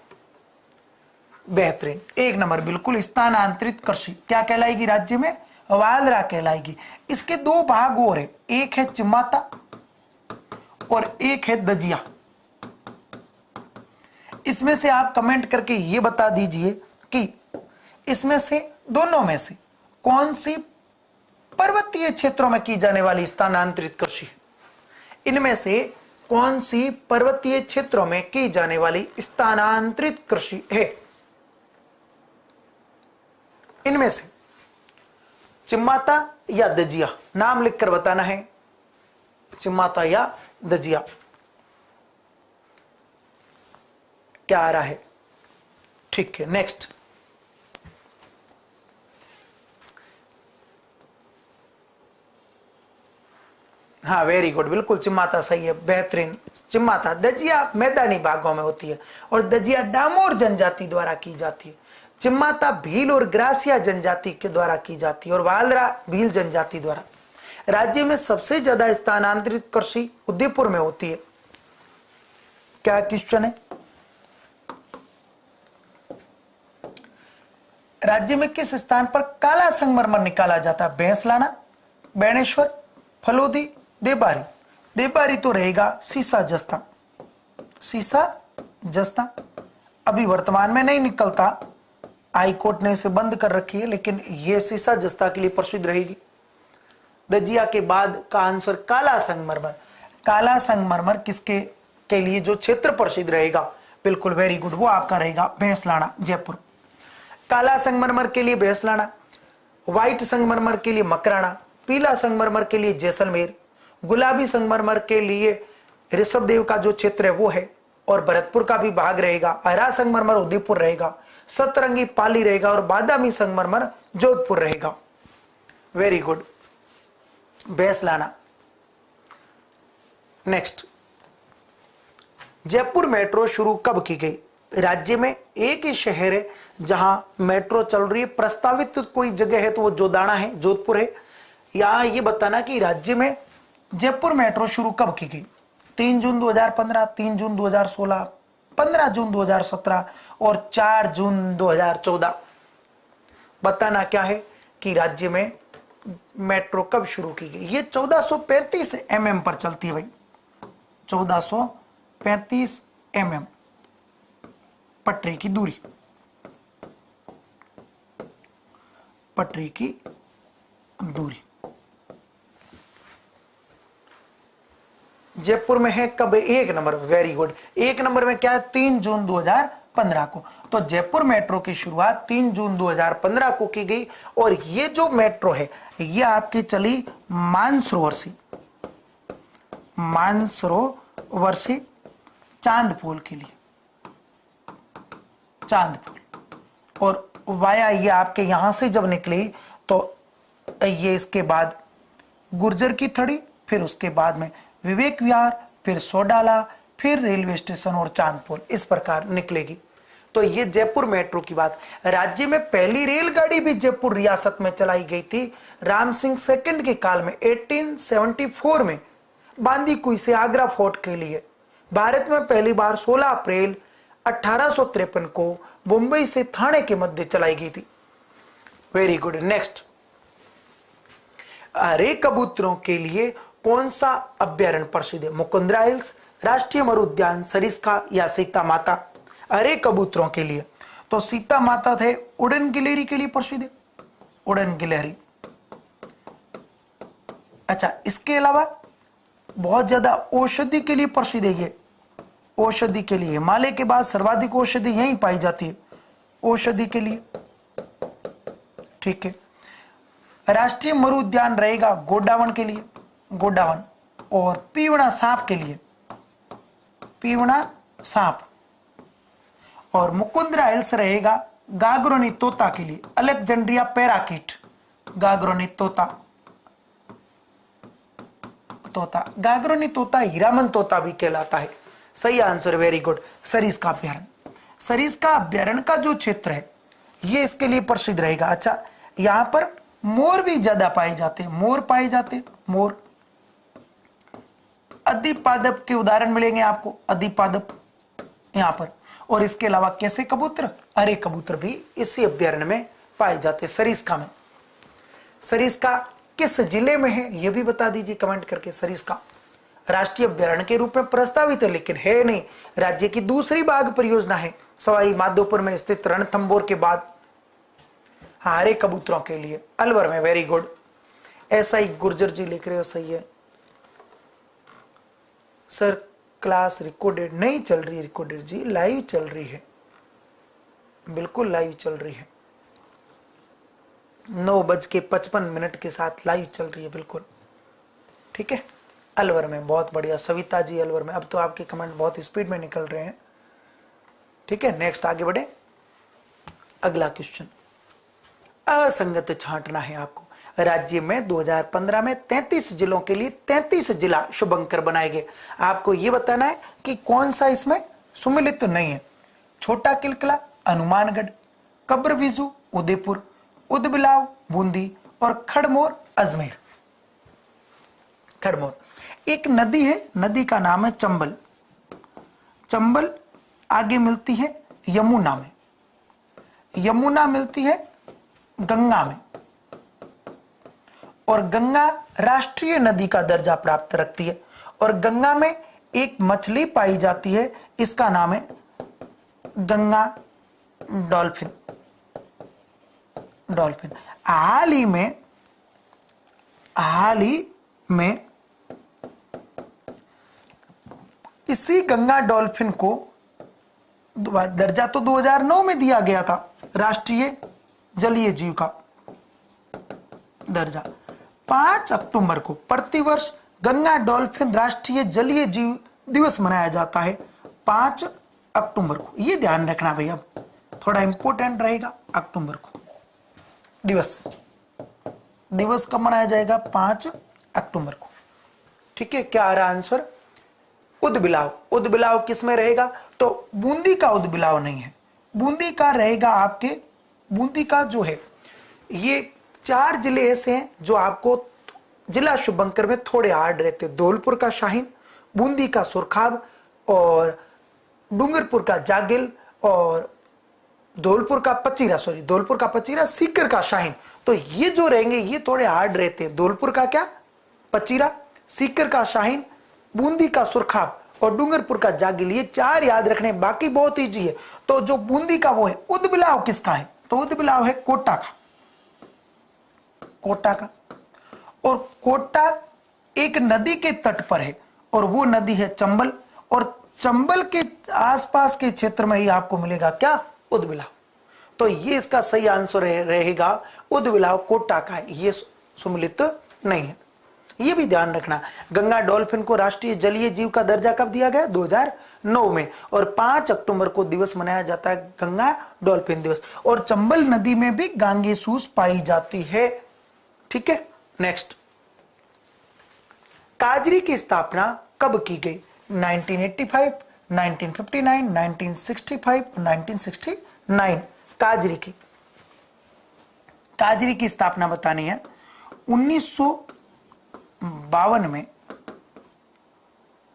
बेहतरीन, 1 नंबर, बिल्कुल। स्थानांतरित कृषि क्या कहलाएगी राज्य में? वालरा कहलाएगी। इसके 2 भाग और है, एक है चिमाता और एक है दजिया। इसमें से आप कमेंट करके ये बता दीजिए कि इसमें से, दोनों में से कौन सी पर्वतीय क्षेत्रों में की जाने वाली स्थानांतरित कृषि है? इनमें से कौन सी पर्वतीय क्षेत्रों में की जाने वाली स्थानांतरित कृषि है? इनमें से चिमाता या दजिया, नाम लिखकर बताना है, चिमाता या दजिया। क्या आ रहा है? ठीक है, नेक्स्ट। हाँ वेरी गुड, बिल्कुल चिम्माता सही है, बेहतरीन। चिम्माता दजिया मैदानी भागों में होती है और दजिया डामोर जनजाति द्वारा की जाती है। चिम्माता भील और ग्रासिया जनजाति के द्वारा की जाती है और वालरा भील जनजाति द्वारा। राज्य में सबसे ज्यादा स्थानांतरित कृषि उदयपुर में होती है। क्या क्वेश्चन है? राज्य में किस स्थान पर काला संगमरमर निकाला जाता है? भैंसलाना, बेणेश्वर, फलोदी, देबारी। देबारी तो रहेगा सीसा जस्ता, सीसा जस्ता। अभी वर्तमान में नहीं निकलता, हाई कोर्ट ने इसे बंद कर रखी है, लेकिन यह सीसा जस्ता के लिए प्रसिद्ध रहेगी। दजिया के बाद का आंसर काला संगमरमर। काला संगमरमर किसके के लिए जो क्षेत्र प्रसिद्ध रहेगा, बिल्कुल वेरी गुड, वो आपका रहेगा भैंसलाना जयपुर। काला संगमरमर के लिए भैंसलाना, व्हाइट संगमरमर के लिए मकराना, पीला संगमरमर के लिए जैसलमेर, गुलाबी संगमरमर के लिए ऋषभदेव का जो क्षेत्र है वो है, और भरतपुर का भी भाग रहेगा। हरा संगमरमर उदयपुर रहेगा, सतरंगी पाली रहेगा और बादामी संगमरमर जोधपुर रहेगा। Very good, Bhainslana. Next, Jaipur metro शुरू कब की गई? राज्य में एक ही शहर है जहां मेट्रो चल रही है, प्रस्तावित कोई जगह है तो वो जोदाना है, जोधपुर है। यहां ये बताना कि राज्य में जयपुर मेट्रो शुरू कब की गई? 3 जून 2015, 3 जून 2016, 15 जून 2017 और 4 जून 2014। बताना क्या है कि राज्य में मेट्रो कब शुरू की गई? ये 1435 mm पर चलती है भाई, 1435 mm पटरी की दूरी, पटरी की दूरी। जयपुर में है कब? 1 नंबर, वेरी गुड। 1 नंबर में क्या है? 3 जून 2015 को। तो जयपुर मेट्रो की शुरुआत 3 जून 2015 को की गई और ये जो मेट्रो है ये आपकी चली मानसरोवर से, मानसरोवर से चांदपोल के लिए, चांदपोल, और वाया ये आपके यहां से जब निकली तो ये इसके बाद गुर्जर की थड़ी, फिर उसके बाद में विवेक विहार, फिर सोडाला, फिर रेलवे स्टेशन और चांदपोल, इस प्रकार निकलेगी। तो ये जयपुर मेट्रो की बात। राज्य में पहली रेलगाड़ी भी जयपुर रियासत में चलाई गई थी राम सिंह सेकंड के काल में 1874 में, बांदीकुई से आगरा फोर्ट के लिए। भारत में पहली बार 16 अप्रैल 1853 को मुंबई से थाने के मध्य चलाई गई थी। Very good. नेक्स्ट, हरे कबूतरों के लिए कौन सा अभ्यारण्य प्रसिद्ध है? मुकुंदरा हिल्स, राष्ट्रीय मरु उद्यान, सरिस्का या सीता माता? हरे कबूतरों के लिए तो सीता माता थे, उड़न गिलहरी के लिए प्रसिद्ध है, उड़न गिलहरी। अच्छा, इसके अलावा बहुत ज्यादा औषधि के लिए प्रसिद्ध है ये, औषधि के लिए। हिमालय के बाद सर्वाधिक औषधि यहीं पाई जाती है, औषधि के लिए। ठीक है, राष्ट्रीय मरु उद्यान रहेगा गोडावन के लिए, गोडावन, और पीवड़ा सांप के लिए, पीवड़ा सांप, और मुकुंदरा हिल्स रहेगा गागरोनी तोता के लिए, अलेक्जेंड्रिया पैराकीट, गागरोनी तोता, तोता, गागरोनी तोता हीरामन तोता भी कहलाता है। सही आंसर, वेरी गुड। सरिस्का अभ्यारण्य, सरिस्का अभ्यारण्य का जो क्षेत्र है ये इसके लिए प्रसिद्ध रहेगा। अच्छा, यहां पर मोर भी ज्यादा पाए जाते हैं, मोर पाए जाते हैं, मोर। अधिपादप के उदाहरण मिलेंगे आपको, अधिपादप यहां पर। और इसके अलावा कैसे कबूतर, हरे कबूतर भी इसी अभ्यारण्य में पाए जाते हैं, सरिस्का में। सरिस्का किस जिले में है यह भी बता दीजिए कमेंट करके। सरिस्का राष्ट्रीय अभ्यारण्य के रूप में प्रस्तावित है लेकिन है नहीं, राज्य की दूसरी बाघ परियोजना है सवाई माधोपुर में स्थित रणथंभौर के बाद। हरे कबूतरों के लिए अलवर में। वेरी गुड, ऐसा ही गुर्जर जी लिख रहे हो, सही है सर। क्लास रिकॉर्डेड नहीं चल रही, रिकॉर्डेड जी लाइव चल रही है, बिल्कुल लाइव चल रही है, 9:55 के साथ लाइव चल रही है, बिल्कुल ठीक है। अलवर में, बहुत बढ़िया सविता जी, अलवर में। अब तो आपके कमेंट बहुत स्पीड में निकल रहे हैं, ठीक है। नेक्स्ट आगे बढ़े, अगला क्वेश्चन। असंगत छांटना है आपको। राज्य में 2015 में 33 जिलों के लिए 33 जिला शुभंकर बनाए गए। आपको यह बताना है कि कौन सा इसमें सुमिलित तो नहीं है। छोटा किलकला हनुमानगढ़, कब्रविजू उदयपुर, उदबिलाव बूंदी और खड़मोर अजमेर। खड़मोर एक नदी है, नदी का नाम है चंबल। चंबल आगे मिलती है यमुना में, यमुना मिलती है गंगा में, और गंगा राष्ट्रीय नदी का दर्जा प्राप्त रखती है। और गंगा में एक मछली पाई जाती है, इसका नाम है गंगा डॉल्फिन। डॉल्फिन हाल ही में इसी गंगा डॉल्फिन को दर्जा तो 2009 में दिया गया था, राष्ट्रीय जलीय जीव का दर्जा। 5 अक्टूबर को प्रतिवर्ष गंगा डॉल्फिन राष्ट्रीय जलीय जीव दिवस मनाया जाता है। 5 अक्टूबर को, ये ध्यान रखना भैया, थोड़ा इंपॉर्टेंट रहेगा। अक्टूबर को दिवस कब मनाया जाएगा? 5 अक्टूबर को। ठीक है, क्या आ रहा आंसर? उदबिलाव। उदबिलाव किस में रहेगा? तो बूंदी का उदबिलाव नहीं है, बूंदी का रहेगा आपके, बूंदी का जो है, ये 4 जिले ऐसे हैं जो आपको जिला शुभंकर में थोड़े हार्ड रहते हैं। धौलपुर का शाहीन, बूंदी का सुरखाब, और डूंगरपुर का जागिल, और धौलपुर का पचीरा, सीकर का शाहीन। तो ये जो रहेंगे ये थोड़े हार्ड रहते हैं। धौलपुर का क्या? पचीरा, सीकर का शाहीन, बूंदी का सुरखाब और डूंगरपुर का जागिल, ये 4 याद रखने, बाकी बहुत इजी है। तो जो बूंदी का वो है। उदबिलाव किसका है? तो उदबिलाव है कोटा का, कोटा का। और कोटा एक नदी के तट पर है, और वो नदी है चंबल, और चंबल के आसपास के क्षेत्र में ही आपको मिलेगा क्या? उदबिलाव। तो ये इसका सही आंसर रहेगा, उदबिलाव कोटा का है, ये सुमिलित नहीं है। ये भी ध्यान रखना। गंगा डॉल्फिन को राष्ट्रीय जलीय जीव का दर्जा कब दिया गया? 2009 में। और 5 अक्टूबर को दिवस मनाया जाता है गंगा डॉल्फिन दिवस। और चंबल नदी में भी गांगेसूस पाई जाती है। ठीक है, नेक्स्ट, काजरी की स्थापना कब की गई? 1985, 1959, 1965 और 1969। काजरी की स्थापना बतानी है। 1952 में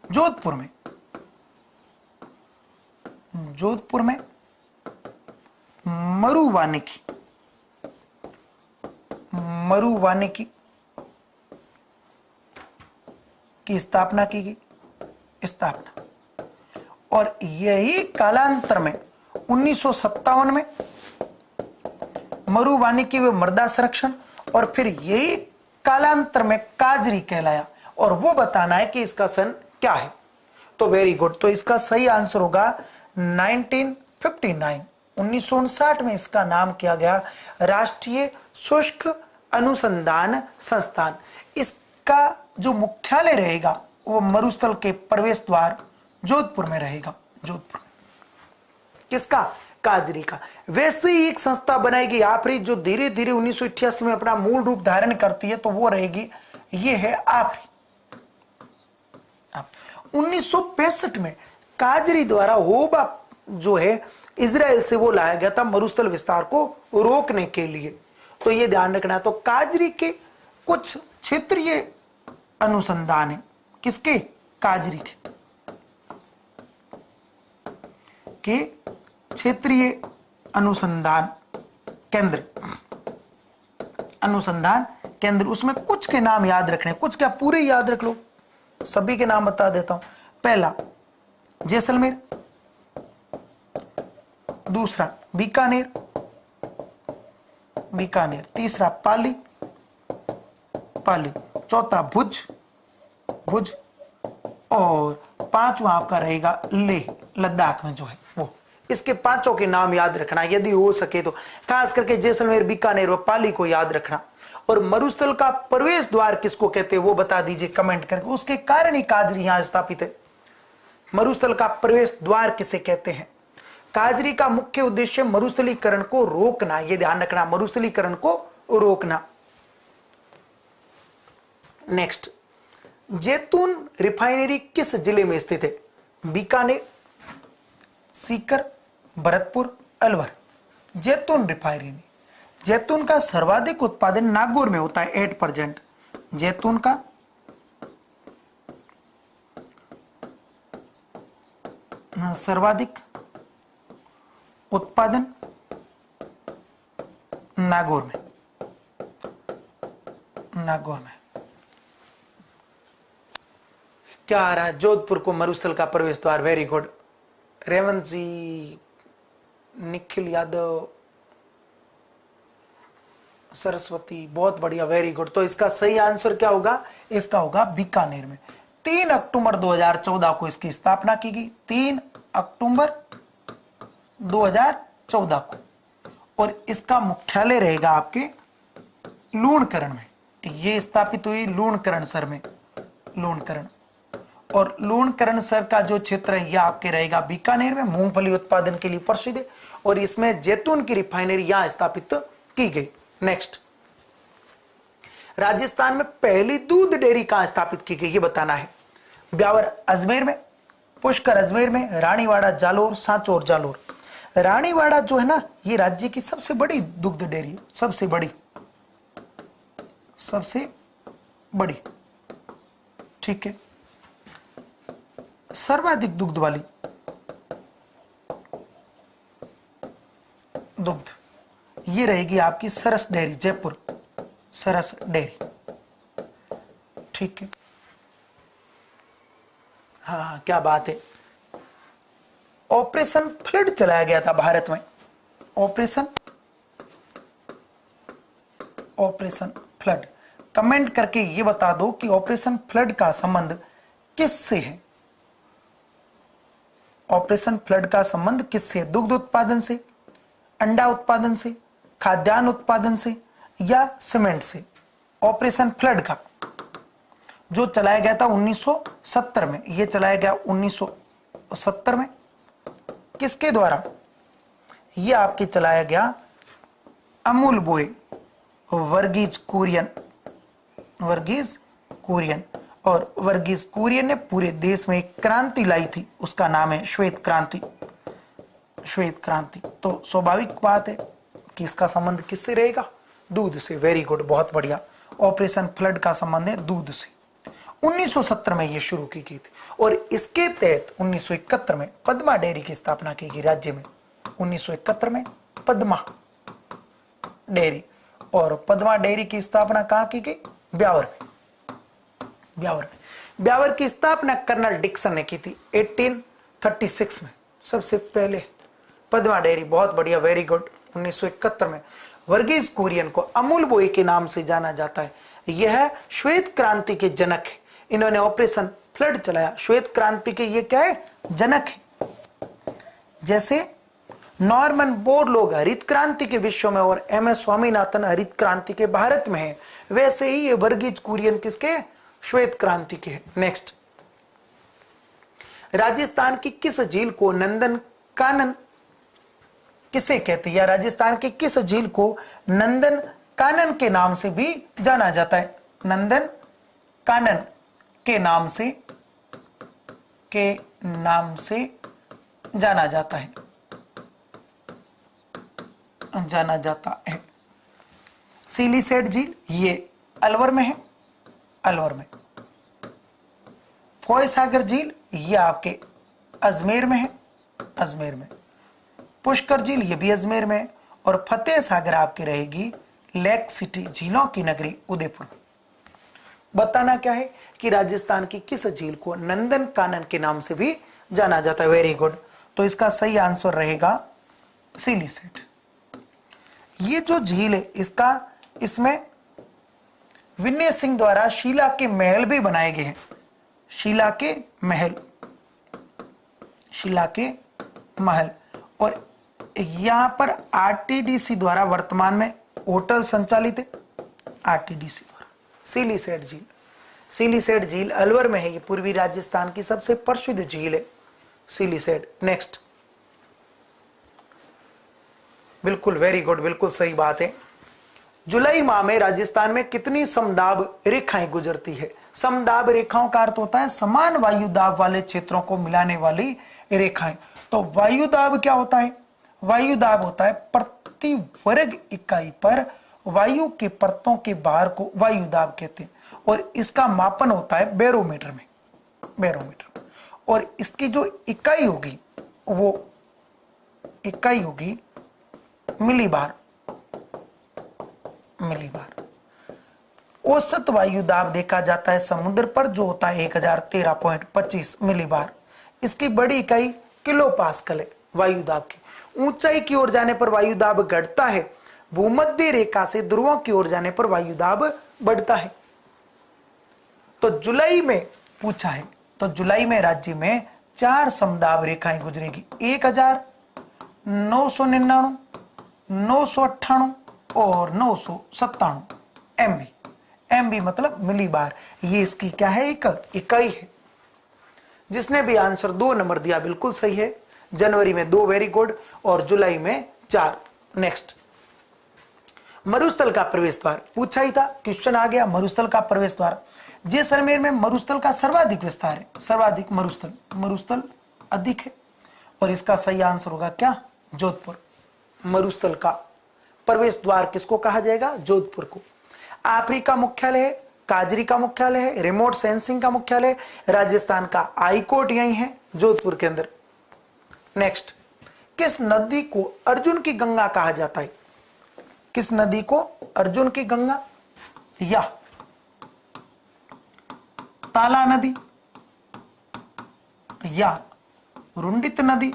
जोधपुर में मरुवानिकी की स्थापना की गई। और यही कालांतर में 1957 में मरुवानिकी व मृदा संरक्षण, और फिर यही कालांतर में काजरी कहलाया। और वो बताना है कि इसका सन क्या है। तो वेरी गुड, तो इसका सही आंसर होगा 1959। 1959 में इसका नाम किया गया राष्ट्रीय शुष्क अनुसंधान संस्थान। इसका जो मुख्यालय रहेगा वो मरुस्थल के प्रवेश द्वार जोधपुर में रहेगा। जोधपुर किसका? काजरी का। वैसे ही एक संस्था बनाएगी आफरी, जो धीरे धीरे 1988 में अपना मूल रूप धारण करती है, तो वो रहेगी, ये है आफरी। 1965 में काजरी द्वारा होबा जो है इजराइल से वो लाया गया था मरुस्थल विस्तार को रोकने के लिए। तो ये ध्यान रखना। तो काजरी के कुछ क्षेत्रीय अनुसंधान है, किसके? काजरी के क्षेत्रीय अनुसंधान केंद्र। उसमें कुछ के नाम याद रखने, कुछ क्या पूरे याद रख लो, सभी के नाम बता देता हूं। पहला जैसलमेर, दूसरा बीकानेर, तीसरा पाली, चौथा भुज, और 5वां आपका रहेगा लेह, लद्दाख में जो है वो। इसके 5 के नाम याद रखना यदि हो सके तो, खास करके जैसलमेर, बीकानेर और पाली को याद रखना। और मरुस्थल का प्रवेश द्वार किसको कहते हैं वो बता दीजिए कमेंट करके, उसके कारण ही काजरी यहां स्थापित है। मरुस्थल का प्रवेश द्वार किसे कहते हैं? काजरी का मुख्य उद्देश्य मरुस्थलीकरण को रोकना, यह ध्यान रखना, मरुस्थलीकरण को रोकना। नेक्स्ट, जैतून रिफाइनरी किस जिले में स्थित है? बीकानेर, सीकर, भरतपुर, अलवर। जैतून रिफाइनरी, जैतून का सर्वाधिक उत्पादन नागौर में होता है 8%। जैतून का सर्वाधिक उत्पादन नागौर में, नागौर में। क्या आ रहा है? जोधपुर को मरुस्थल का प्रवेश द्वार। Very good. रेवंत जी, निखिल यादव, सरस्वती, बहुत बढ़िया, वेरी गुड। तो इसका सही आंसर क्या होगा? इसका होगा बीकानेर में। 3 अक्टूबर 2014 को इसकी स्थापना की गई। 3 अक्टूबर 2014 को। और इसका मुख्यालय रहेगा आपके लूणकरण में। ये स्थापित हुई लूणकरण सर में, लूणकरण। और लूणकरण सर का जो क्षेत्र है यह आपके रहेगा बीकानेर में। मूंगफली उत्पादन के लिए प्रसिद्ध है और इसमें जैतून की रिफाइनरी यहां स्थापित की गई। नेक्स्ट, राजस्थान में पहली दूध डेयरी कहां स्थापित की गई ये बताना है। ब्यावर अजमेर में, पुष्कर अजमेर में, रानीवाड़ा जालोर, सांचौर जालोर। रानीवाड़ा जो है ना, ये राज्य की सबसे बड़ी दुग्ध डेयरी, सबसे बड़ी, सबसे बड़ी, ठीक है, सर्वाधिक दुग्ध वाली दुग्ध ये रहेगी आपकी सरस डेयरी, जयपुर सरस डेयरी, ठीक है। हाँ, क्या बात है। ऑपरेशन फ्लड चलाया गया था भारत में। Operation flood. कमेंट करके ये बता दो कि ऑपरेशन फ्लड का संबंध किससे है? ऑपरेशन फ्लड का संबंध किससे? दुग्ध उत्पादन से, अंडा उत्पादन से, खाद्यान्न उत्पादन से या सीमेंट से? ऑपरेशन फ्लड का जो चलाया गया था 1970 में, ये चलाया गया 1970 में। किसके द्वारा? ये आपके चलाया गया अमूल बोए, वर्गीज कुरियन, वर्गीज कुरियन। और वर्गीज कुरियन ने पूरे देश में एक क्रांति लाई थी, उसका नाम है श्वेत क्रांति। श्वेत क्रांति। तो स्वाभाविक बात है कि इसका संबंध किससे रहेगा? दूध से। वेरी गुड, बहुत बढ़िया। ऑपरेशन फ्लड का संबंध है दूध से। 1970 में यह शुरू की गई थी और इसके तहत 1971 में पद्मा डेयरी की स्थापना की गई राज्य में। 1971 में पद्मा डेयरी। और पद्मा डेयरी की स्थापना कहां की गई? ब्यावर में। ब्यावर में। ब्यावर की स्थापना कर्नल डिक्सन ने की थी 1836 में। सबसे पहले पद्मा डेयरी, बहुत बढ़िया, वेरी गुड। 1971 में वर्गीज कुरियन को अमूल बोई के नाम से जाना जाता है। यह श्वेत क्रांति के जनक है। इन्होंने ऑपरेशन फ्लड चलाया। श्वेत क्रांति के ये क्या है? जनक है। जैसे नॉर्मन बोरलॉग हरित क्रांति के विश्व में और एम.एस. स्वामीनाथन हरित क्रांति के भारत में है, वैसे ही ये वर्गीज कुरियन किसके? श्वेत क्रांति के है। नेक्स्ट, राजस्थान की किस झील को नंदन कानन किसे कहते हैं? या राजस्थान की किस झील को नंदन कानन के नाम से भी जाना जाता है? नंदन कानन के नाम से जाना जाता है, सिलीसेट झील, ये अलवर में है, अलवर में। फोय सागर झील, ये आपके अजमेर में है, अजमेर में। पुष्कर झील, ये भी अजमेर में है। और फतेह सागर आपकी रहेगी लेक सिटी, झीलों की नगरी, उदयपुर। बताना क्या है कि राजस्थान की किस झील को नंदन कानन के नाम से भी जाना जाता है? Very good. तो इसका सही आंसर रहेगा सिलीसेट। ये जो झील है इसमें विनय सिंह द्वारा शिला के महल भी बनाए गए हैं। शिला के महल, शिला के महल। और यहां पर आरटीडीसी द्वारा वर्तमान में होटल संचालित है, आरटीडीसी द्वारा। सिलीसेट झील, सिलीसेट झील अलवर में है। ये पूर्वी राजस्थान की सबसे प्रसिद्ध झील है, सिलीसेट। नेक्स्ट, बिल्कुल वेरी गुड, बिल्कुल सही बात है। जुलाई माह में राजस्थान में कितनी समदाब रेखाएं गुजरती है? समदाब रेखाओं का अर्थ होता है समान वायुदाब वाले क्षेत्रों को मिलाने वाली रेखाएं। तो वायुदाब क्या होता है? वायुदाब होता है प्रति वर्ग इकाई पर वायु के परतों के भार को वायुदाब कहते हैं, और इसका मापन होता है बैरोमीटर में, बैरोमीटर। और इसकी जो इकाई होगी वो इकाई होगी मिलीबार, मिलीबार। औसत वायुदाब देखा जाता है समुद्र पर जो होता है 1013.25 मिलीबार। इसकी बड़ी इकाई किलो पास्कल है वायुदाब की। ऊंचाई की ओर जाने पर वायुदाब घटता है, भूमध्य रेखा से ध्रुवों की ओर जाने पर वायुदाब बढ़ता है। तो जुलाई में पूछा है, तो जुलाई में राज्य में 4 समदाब रेखाएं गुजरेगी, 1999, 998 और 997 एमबी। एमबी मतलब मिलीबार। ये इसकी क्या है? एक इकाई है। जिसने भी आंसर 2 नंबर दिया बिल्कुल सही है। जनवरी में 2 वेरी गुड और जुलाई में 4। नेक्स्ट, मरुस्थल का प्रवेश द्वार पूछा ही था, क्वेश्चन आ गया। मरुस्थल का प्रवेश द्वार जैसलमेर में मरुस्थल का सर्वाधिक विस्तार है, सर्वाधिक मरुस्थल, मरुस्थल अधिक है, और इसका सही आंसर होगा क्या? जोधपुर। मरुस्थल का प्रवेश द्वार किसको कहा जाएगा? जोधपुर को। आपरी का मुख्यालय है, काजरी का मुख्यालय है, रिमोट सेंसिंग का मुख्यालय, राजस्थान का हाईकोर्ट यही है जोधपुर के अंदर। नेक्स्ट, किस नदी को अर्जुन की गंगा कहा जाता है? किस नदी को अर्जुन की गंगा या ताला नदी या रुंडित नदी?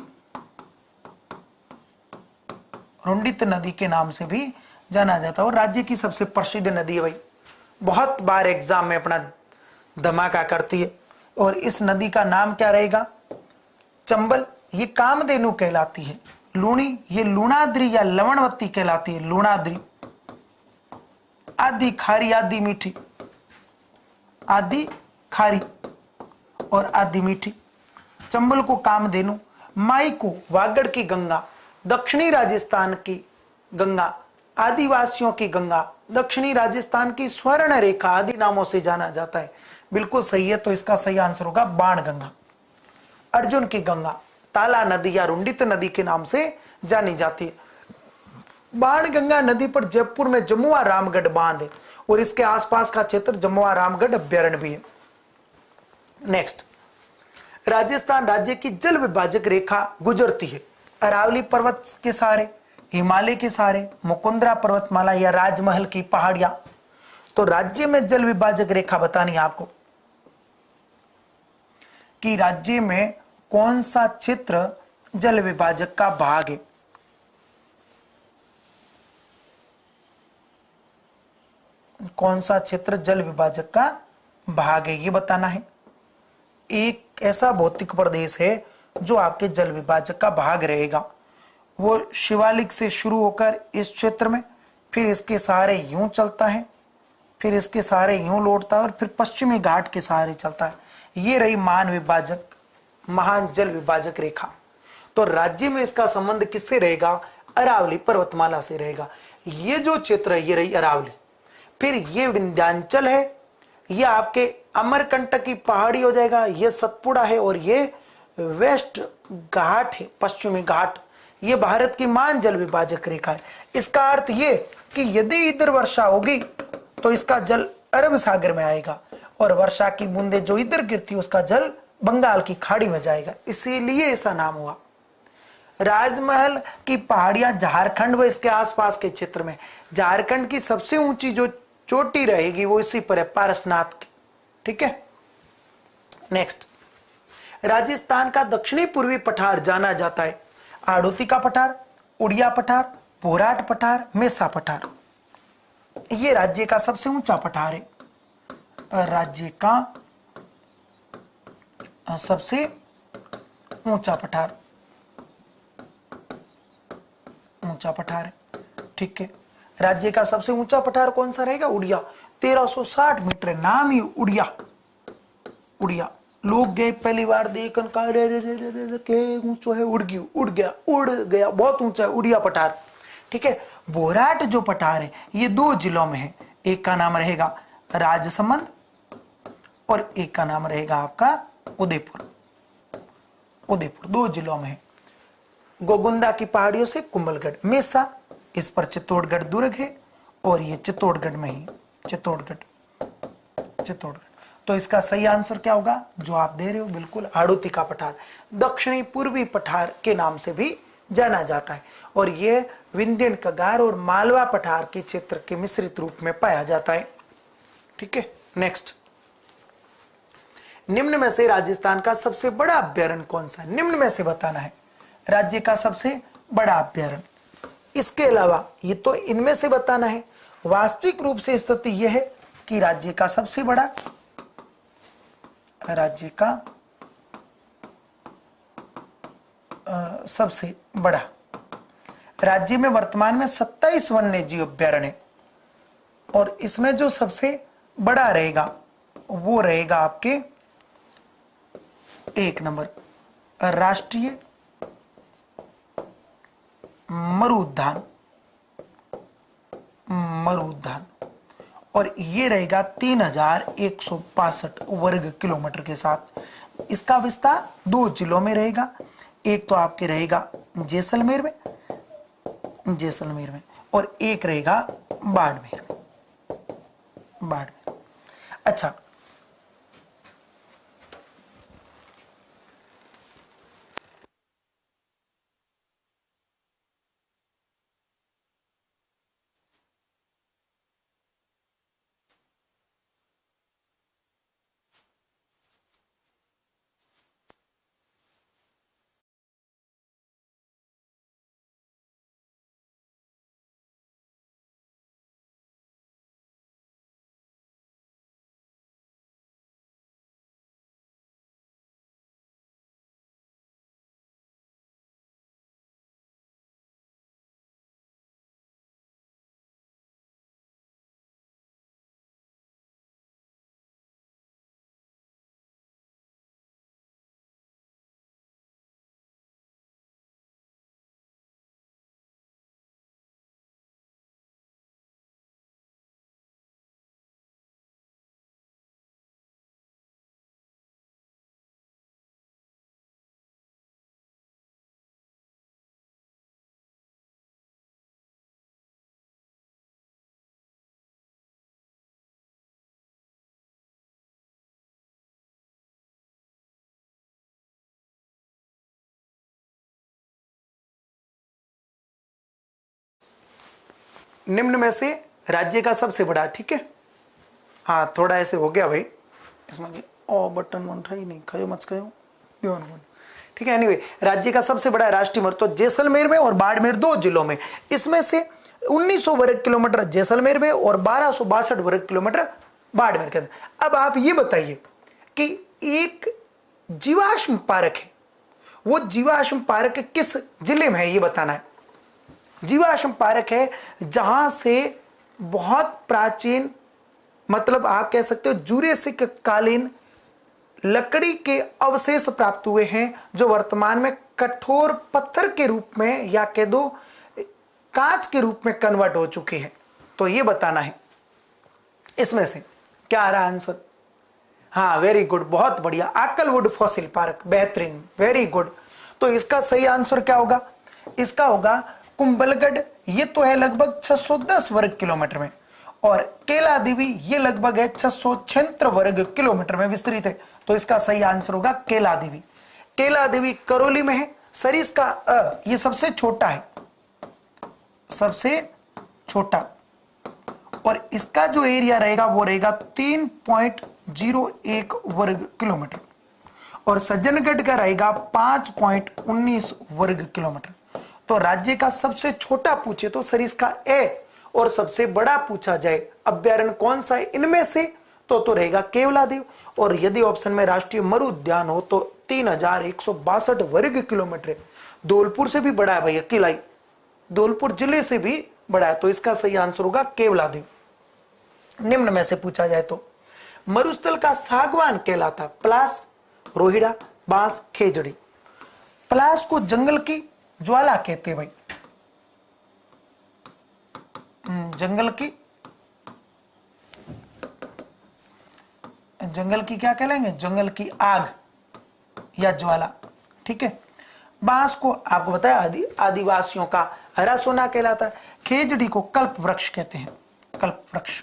रुंडित नदी के नाम से भी जाना जाता है और राज्य की सबसे प्रसिद्ध नदी है भाई। बहुत बार एग्जाम में अपना धमाका करती है। और इस नदी का नाम क्या रहेगा? चंबल, ये कामधेनु कहलाती है। लूणी, ये लूणाद्री या लवणवती कहलाती है, लूणाद्री। आदि खारी, आदि मीठी, आदि खारी और आदि मीठी। चंबल को कामधेनु, माई को वागड़ की गंगा, दक्षिणी राजस्थान की गंगा, आदिवासियों की गंगा, दक्षिणी राजस्थान की स्वर्ण रेखा आदि नामों से जाना जाता है। बिल्कुल सही है। तो इसका सही आंसर होगा बाण गंगा। अर्जुन की गंगा ताला नदी या रुंडित नदी के नाम से जानी जाती है। बाण गंगा नदी पर जयपुर में जमुआ रामगढ़ बांध है और इसके आसपास का क्षेत्र जमुआ रामगढ़ अभ्यारण्य भी है। नेक्स्ट, राजस्थान राज्य की जल विभाजक रेखा गुजरती है अरावली पर्वत के सहारे, हिमालय के सहारे, मुकुंदरा पर्वतमाला या राजमहल की पहाड़ियां। तो राज्य में जल विभाजक रेखा बतानी है आपको कि राज्य में कौन सा क्षेत्र जल विभाजक का भाग है। कौन सा क्षेत्र जल विभाजक का भाग है ये बताना है। एक ऐसा भौतिक प्रदेश है जो आपके जल विभाजक का भाग रहेगा। वो शिवालिक से शुरू होकर इस क्षेत्र में, फिर इसके सहारे यूं चलता है, फिर इसके सहारे यूं लौटता है और फिर पश्चिमी घाट के सहारे चलता है। ये रही महान विभाजक, महान जल विभाजक रेखा। तो राज्य में इसका संबंध किससे रहेगा? अरावली पर्वतमाला से रहेगा। ये जो क्षेत्र है ये रही अरावली, फिर ये विंध्याचल है, ये आपके अमरकंटक की पहाड़ी हो जाएगा, ये सतपुड़ा है और ये वेस्ट घाट है, पश्चिमी घाट। ये भारत की महान जल विभाजक रेखा है। इसका अर्थ ये कि यदि इधर वर्षा होगी तो इसका जल अरब सागर में आएगा और वर्षा की बूंदें जो इधर गिरती है उसका जल बंगाल की खाड़ी में जाएगा, इसीलिए ऐसा नाम हुआ। राजमहल की पहाड़ियां झारखंड व इसके आसपास के क्षेत्र में, झारखंड की सबसे ऊंची जो चोटी रहेगी वो इसी पर है, पारसनाथ की। ठीक है। नेक्स्ट, राजस्थान का दक्षिणी पूर्वी पठार जाना जाता है आड़ोती का पठार, उड़िया पठार, पोराट पठार, मेसा पठार। ये राज्य का सबसे ऊंचा पठार है। राज्य का सबसे ऊंचा पठार, ऊंचा पठार है। ठीक है। राज्य का सबसे ऊंचा पठार कौन सा रहेगा? उड़िया, 1360 मीटर। नाम ही उड़िया। उड़िया लोग गए पहली बार देखन का के ऊंचो है, उड़ गया, बहुत ऊंचा है उड़िया पठार। ठीक है। बोराट जो पठार है ये 2 जिलों में है, एक का नाम रहेगा राजसमंद और एक का नाम रहेगा आपका उदयपुर। उदयपुर 2 जिलों में है। गोगुंदा की पहाड़ियों से कुंभलगढ़, मेसा, इस पर चित्तौड़गढ़ दुर्ग है और ये चित्तौड़गढ़ में ही, चित्तौड़गढ़। तो इसका सही आंसर क्या होगा जो आप दे रहे हो, बिल्कुल हाड़ौती का पठार, दक्षिणी पूर्वी पठार के नाम से भी जाना जाता है और यह विंध्यन कगार और मालवा पठार के क्षेत्र के मिश्रित रूप में पाया जाता है। ठीक है, नेक्स्ट, निम्न में से राजस्थान का सबसे बड़ा अभ्यारण्य कौन सा है? निम्न में से बताना है राज्य का सबसे बड़ा अभ्यारण्य। इसके अलावा ये तो इनमें से बताना है, वास्तविक रूप से स्थिति यह है कि राज्य का सबसे बड़ा राज्य में वर्तमान में 27 वन्य जीव अभ्यारण्य और इसमें जो सबसे बड़ा रहेगा वो रहेगा आपके 1 नंबर राष्ट्रीय मरु उद्यान और ये रहेगा 3162 वर्ग किलोमीटर के साथ। इसका विस्तार 2 जिलों में रहेगा, एक तो आपके रहेगा जैसलमेर में और एक रहेगा बाड़मेर। अच्छा, निम्न में से राज्य का सबसे बड़ा, ठीक है, हाँ थोड़ा ऐसे हो गया भाई इसमें, ओ बटन वन था ही नहीं, खयो मच खयो, ठीक है। एनीवे, राज्य का सबसे बड़ा राष्ट्रीय मरु तो जैसलमेर में और बाड़मेर 2 जिलों में, इसमें से 1900 वर्ग किलोमीटर जैसलमेर में और 1262 वर्ग किलोमीटर बाड़मेर के अंदर। अब आप ये बताइए कि एक जीवाश्म पार्क है, वो जीवाश्म पार्क किस जिले में है ये बताना है। जीवाश्म पार्क है जहां से बहुत प्राचीन, मतलब आप कह सकते हो जूरेसिक कालीन लकड़ी के अवशेष प्राप्त हुए हैं जो वर्तमान में कठोर पत्थर के रूप में या कह दो कांच के रूप में कन्वर्ट हो चुके हैं। तो ये बताना है इसमें से क्या आ रहा आंसर। हाँ वेरी गुड, बहुत बढ़िया, आकलवुड फॉसिल पार्क, बेहतरीन, वेरी गुड। तो इसका सही आंसर क्या होगा, इसका होगा कुंभलगढ़। ये तो है लगभग 610 वर्ग किलोमीटर में और केला देवी ये लगभग है 676 वर्ग किलोमीटर में विस्तृत है। तो इसका सही आंसर होगा केला देवी। केला देवी करौली में है। सरिस का ये सबसे छोटा है, सबसे छोटा, और इसका जो एरिया रहेगा वो रहेगा 3.01 वर्ग किलोमीटर और सज्जनगढ़ का रहेगा 5.19 वर्ग किलोमीटर। तो राज्य का सबसे छोटा पूछे तो सरिस का ए और सबसे बड़ा पूछा जाए अभ्यारण्य कौन सा है इनमें से तो रहेगा केवलादेव। और यदि ऑप्शन में राष्ट्रीय मरु उद्यान हो तो 3162 वर्ग किलोमीटर, धौलपुर से भी बड़ा है भैया, किलाई धौलपुर जिले से भी बड़ा है। तो इसका सही आंसर होगा केवलादेव। निम्न में से पूछा जाए तो मरुस्थल का सागवान कहलाता पलास, रोहिड़ा, बांस, खेजड़ी। पलास को जंगल की ज्वाला कहते हैं भाई, जंगल की क्या कहलाएंगे, जंगल की आग या ज्वाला। ठीक है। बांस को आपको बताया आदिवासियों का हरा सोना कहलाता है। खेजड़ी को कल्प वृक्ष कहते हैं, कल्प वृक्ष,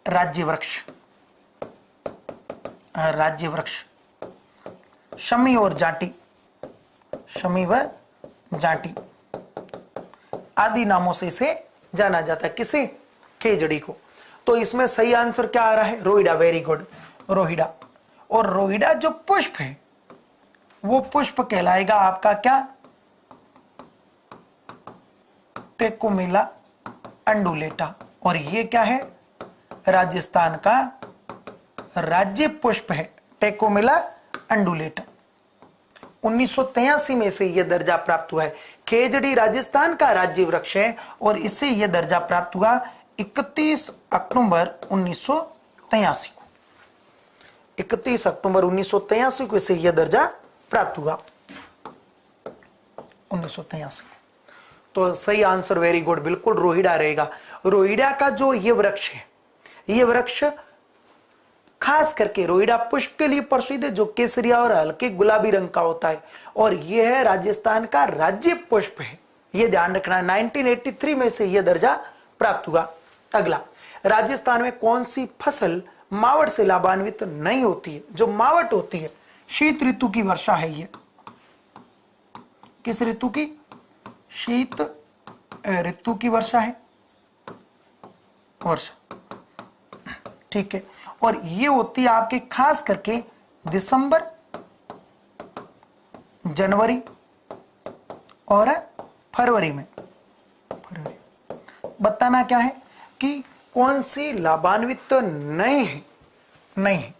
राज्य वृक्ष, राज्य वृक्ष। शमी और जाटी, शमी व जाटी आदि नामों से इसे जाना जाता है, किसे, खेजड़ी को। तो इसमें सही आंसर क्या आ रहा है, रोहिड़ा। Very good, Rohira. और रोहिड़ा जो पुष्प है वो पुष्प कहलाएगा आपका क्या, टेकोमिला अंडुलेटा। और ये क्या है, राजस्थान का राज्य पुष्प है, टेकोमिला अंडुलेटा। 1983 में से यह दर्जा प्राप्त हुआ है। खेजड़ी राजस्थान का राज्य वृक्ष है और इससे यह दर्जा प्राप्त हुआ 31 अक्टूबर 1983 को। 31 अक्टूबर 1983 को इसे यह दर्जा प्राप्त हुआ, 1983 को। तो सही आंसर, वेरी गुड, बिल्कुल रोहिड़ा रहेगा। रोहिड़ा का जो ये वृक्ष है, ये वृक्ष खास करके रोहिड़ा पुष्प के लिए प्रसिद्ध है, जो केसरिया और हल्के गुलाबी रंग का होता है। और यह है राजस्थान का राज्य पुष्प है, यह ध्यान रखना। 1983 में से यह दर्जा प्राप्त हुआ। अगला, राजस्थान में कौन सी फसल मावट से लाभान्वित नहीं होती है। जो मावट होती है, शीत ऋतु की वर्षा है ये। किस ऋतु की, शीत ऋतु की वर्षा है, वर्षा। ठीक है। और ये होती है आपके खास करके दिसंबर, जनवरी और फरवरी में। बताना क्या है कि कौन सी लाभान्वित नहीं है, नहीं है।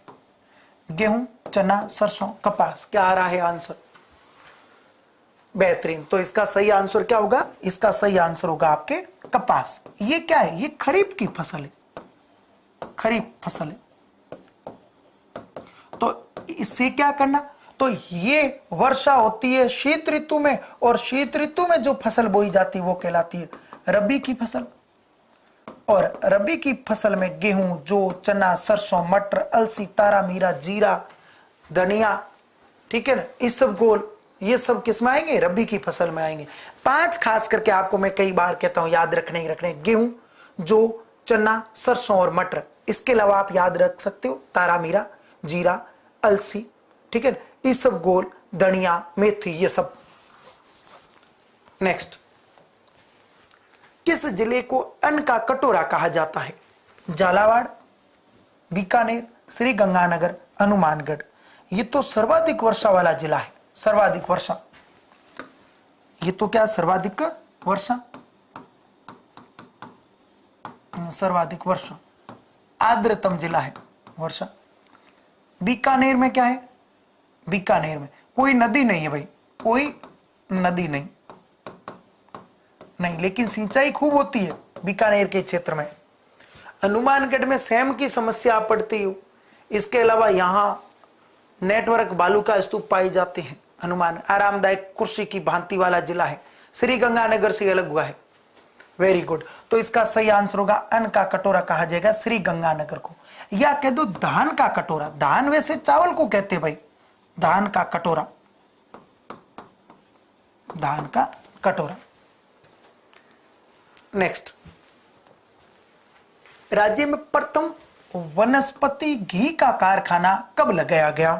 गेहूं, चना, सरसों, कपास। क्या आ रहा है आंसर, बेहतरीन। तो इसका सही आंसर क्या होगा, इसका सही आंसर होगा आपके कपास। ये क्या है, ये खरीफ की फसल है, खरीफ फसल है। तो इससे क्या करना, तो ये वर्षा होती है शीत ऋतु में, और शीत ऋतु में जो फसल बोई जाती है वो कहलाती है रबी की फसल। और रबी की फसल में गेहूं, जौ, चना, सरसों, मटर, अलसी, तारा मीरा, जीरा, धनिया, ठीक है ना, इस सब गोल, ये सब किस में आएंगे, रबी की फसल में आएंगे। 5 खास करके आपको मैं कई बार कहता हूं याद रखने ही रखने, गेहूं, जौ, चना, सरसों और मटर। इसके अलावा आप याद रख सकते हो तारा मीरा, जीरा, अलसी, ठीक है, ये सब गोल, धनिया, मेथी, ये सब। नेक्स्ट, किस जिले को अन्न का कटोरा कहा जाता है। झालावाड़, बीकानेर, श्री गंगानगर, हनुमानगढ़। ये तो सर्वाधिक वर्षा वाला जिला है, सर्वाधिक वर्षा। ये तो क्या, सर्वाधिक वर्षा, सर्वाधिक वर्षा, आर्द्रतम जिला है वर्षा। बीकानेर में क्या है, बीकानेर में कोई नदी नहीं है भाई, कोई नदी नहीं, नहीं, लेकिन सिंचाई खूब होती है बीकानेर के क्षेत्र में। हनुमानगढ़ में सेम की समस्या पड़ती हो। इसके अलावा यहां नेटवर्क बालू का स्तूप पाए जाते हैं। हनुमान आरामदायक कुर्सी की भांति वाला जिला है, श्री गंगानगर से अलग हुआ है। Very good. तो इसका सही आंसर होगा अन्न का कटोरा कहा जाएगा श्री गंगानगर को। या कह दो धान का कटोरा, धान वैसे चावल को कहते भाई, धान का कटोरा, धान का कटोरा। नेक्स्ट, राज्य में प्रथम वनस्पति घी का कारखाना कब लगाया गया।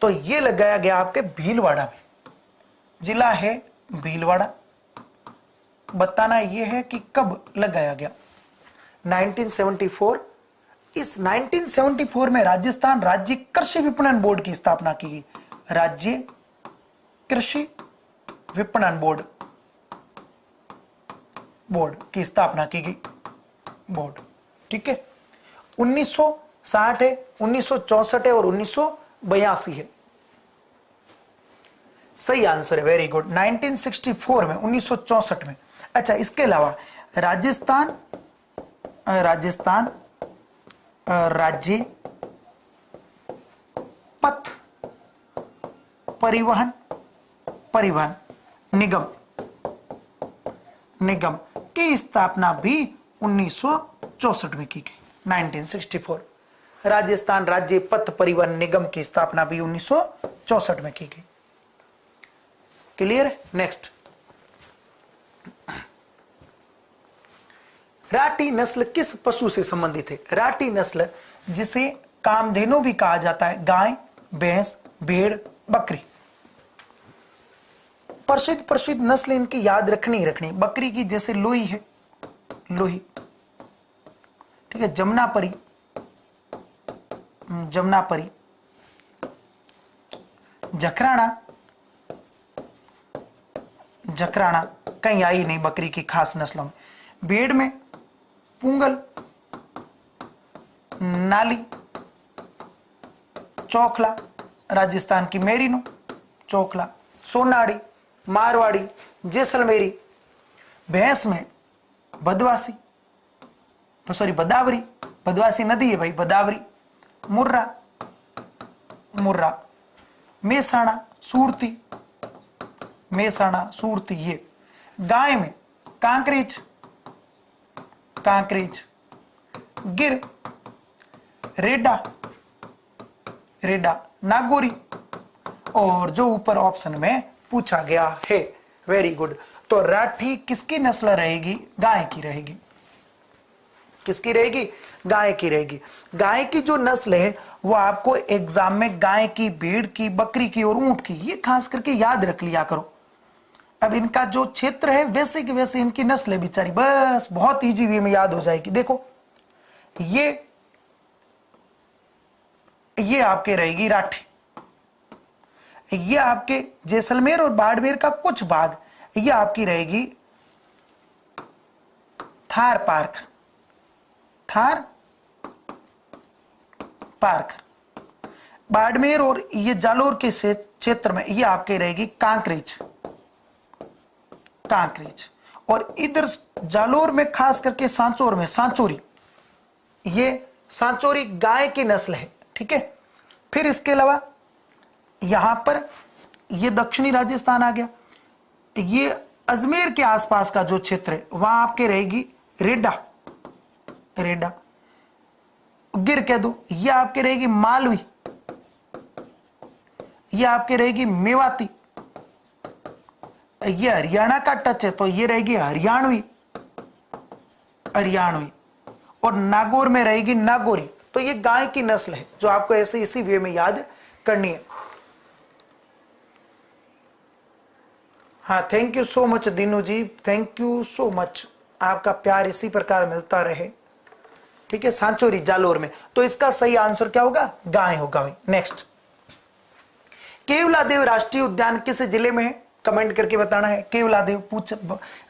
तो यह लगाया गया आपके भीलवाड़ा में, जिला है भीलवाड़ा। बताना यह है कि कब लगाया गया, 1974। इस 1974 में राजस्थान राज्य कृषि विपणन बोर्ड की स्थापना की गई। राज्य कृषि विपणन बोर्ड की स्थापना की गई, बोर्ड, ठीक है। 1960 है, 1964 है और 1982 है। सही आंसर है, वेरी गुड। 1964 में, 1964 में। अच्छा, इसके अलावा राजस्थान राज्य पथ परिवहन निगम की स्थापना भी 1964 में की गई। 1964 राजस्थान राज्य पथ परिवहन निगम की स्थापना भी 1964 में की गई। क्लियर है? नेक्स्ट, राठी नस्ल किस पशु से संबंधित है? राठी नस्ल जिसे कामधेनु भी कहा जाता है, गाय, भैंस, भेड़, बकरी। प्रसिद्ध नस्ल इनकी याद रखनी ही रखनी। बकरी की जैसे लोही है, लोही, ठीक है, जमुनापरी, जमुनापरी, जखराना, जखराना कहीं आई नहीं बकरी की खास नस्लों में। भेड़ में पुंगल, नाली, चौखला, राजस्थान की मेरिनो, चौखला, सोनाड़ी, मारवाड़ी, जैसलमेरी। भैंस में बदवासी, सॉरी बदावरी, बदवासी नदी है भाई, बदावरी, मुर्रा, मुर्रा, मेसाना, सूरती, मेसाना, सूरती। ये गाय में कांकरेज, कांकरेज, गिर, रेडा, रेडा, नागौरी, और जो ऊपर ऑप्शन में पूछा गया है। Very good. तो राठी किसकी नस्ल रहेगी? गाय की रहेगी। किसकी रहेगी? गाय की रहेगी। गाय की जो नस्ल है वो आपको एग्जाम में गाय की, भेड़ की, बकरी की और ऊंट की, ये खास करके याद रख लिया करो। अब इनका जो क्षेत्र है वैसे की वैसे इनकी नस्ल है बेचारी, बस बहुत इजी वे में याद हो जाएगी। देखो ये आपके रहेगी राठी, ये आपके जैसलमेर और बाड़मेर का कुछ भाग, ये आपकी रहेगी थार पारकर, थार पारकर। बाड़मेर और ये जालोर के क्षेत्र में ये आपके रहेगी कांकरेज, कांकरेज। और इधर जालोर में खास करके सांचौर में सांचौरी, ये सांचौरी गाय की नस्ल है, ठीक है। फिर इसके अलावा यहां पर ये दक्षिणी राजस्थान आ गया, ये अजमेर के आसपास का जो क्षेत्र है वहां आपके रहेगी रेडा, रेडा, गिर कह दो, ये आपके रहेगी मालवी, ये आपके रहेगी मेवाती, ये हरियाणा का टच है तो ये रहेगी हरियाणवी, हरियाणवी, और नागौर में रहेगी नागौरी। तो ये गाय की नस्ल है जो आपको ऐसे इसी वे में याद करनी है। हाँ, thank you so much Deenu ji, thank you so much, आपका प्यार इसी प्रकार मिलता रहे, ठीक है। सांचौरी जालोर में, तो इसका सही आंसर क्या होगा? गाय होगा भाई। नेक्स्ट, केवलादेव राष्ट्रीय उद्यान किस जिले में है? कमेंट करके बताना है। केवलादेव पूछ,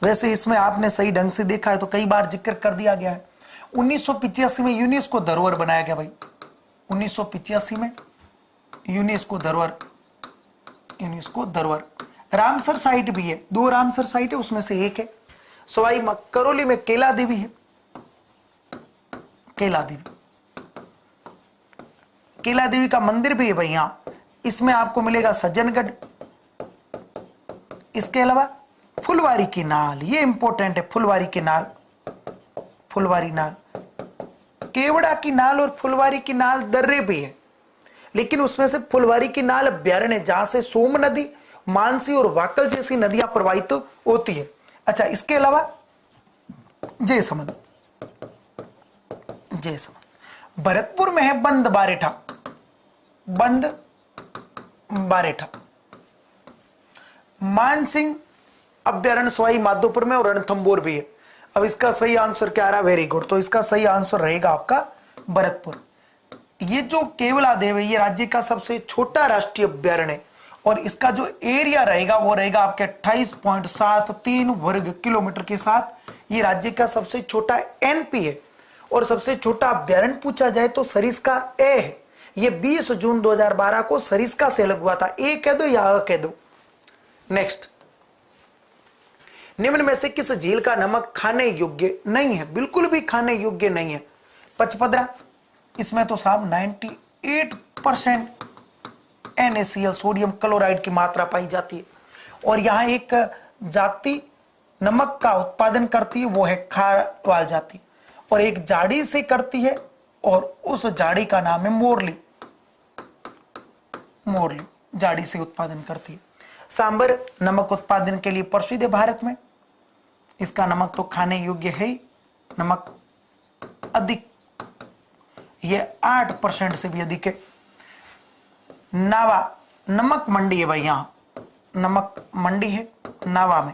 वैसे इसमें आपने सही ढंग से देखा है तो कई बार जिक्र कर दिया गया है। 1985 में यूनेस्को धरोहर बनाया गया भाई, 1985 में यूनेस्को धरोहर, यूनेस्को धरोहर। रामसर साइट भी है, 2 रामसर साइट है, उसमें से एक है। सवाई करौली में केला देवी है, केला देवी, केला देवी का मंदिर भी है भाई यहां। इसमें आपको मिलेगा सज्जनगढ़। इसके अलावा फुलवारी की नाल, ये इंपॉर्टेंट है, फुलवारी की नाल, फुलवारी नाल, केवड़ा की नाल और फुलवारी की नाल दर्रे भी है, लेकिन उसमें से फुलवारी की नाल अभ्यारण्य जहां से सोम नदी, मानसी और वाकल जैसी नदियां प्रवाहित होती है। अच्छा, इसके अलावा जयसमंद, जयसमंद। भरतपुर में है बंद बारेठा, बंद बारेठा। मानसिंह अभ्यारण्य सवाई माधोपुर में और रणथंबोर भी है। अब इसका सही आंसर क्या रहा? Very good. तो इसका सही आंसर रहेगा आपका भरतपुर। ये जो केवलादेव है ये राज्य का सबसे छोटा राष्ट्रीय अभ्यारण्य है और इसका जो एरिया रहेगा वो रहेगा आपके 28.73 वर्ग किलोमीटर के साथ। ये राज्य का सबसे छोटा एनपी है और सबसे छोटा अभ्यारण्य पूछा जाए तो सरिस्का ए है। ये 20 जून 2012 को सरिस्का से अलग हुआ था। ए कह दो या अ कह दो। नेक्स्ट, निम्न में से किस झील का नमक खाने योग्य नहीं है? बिल्कुल भी खाने योग्य नहीं है। पचपदरा, इसमें तो साहब 98% NaCl सोडियम क्लोराइड की मात्रा पाई जाती है और यहां एक जाति नमक का उत्पादन करती है वो है खारवाल जाति, और एक झाड़ी से करती है और उस झाड़ी का नाम है मोरली। मोरली झाड़ी से उत्पादन करती है। सांबर नमक उत्पादन के लिए प्रसिद्ध है भारत में। इसका नमक तो खाने योग्य है ही, नमक अधिक, यह 8% से भी अधिक है। नावा नमक मंडी है भाई, यहां नमक मंडी है नावा में।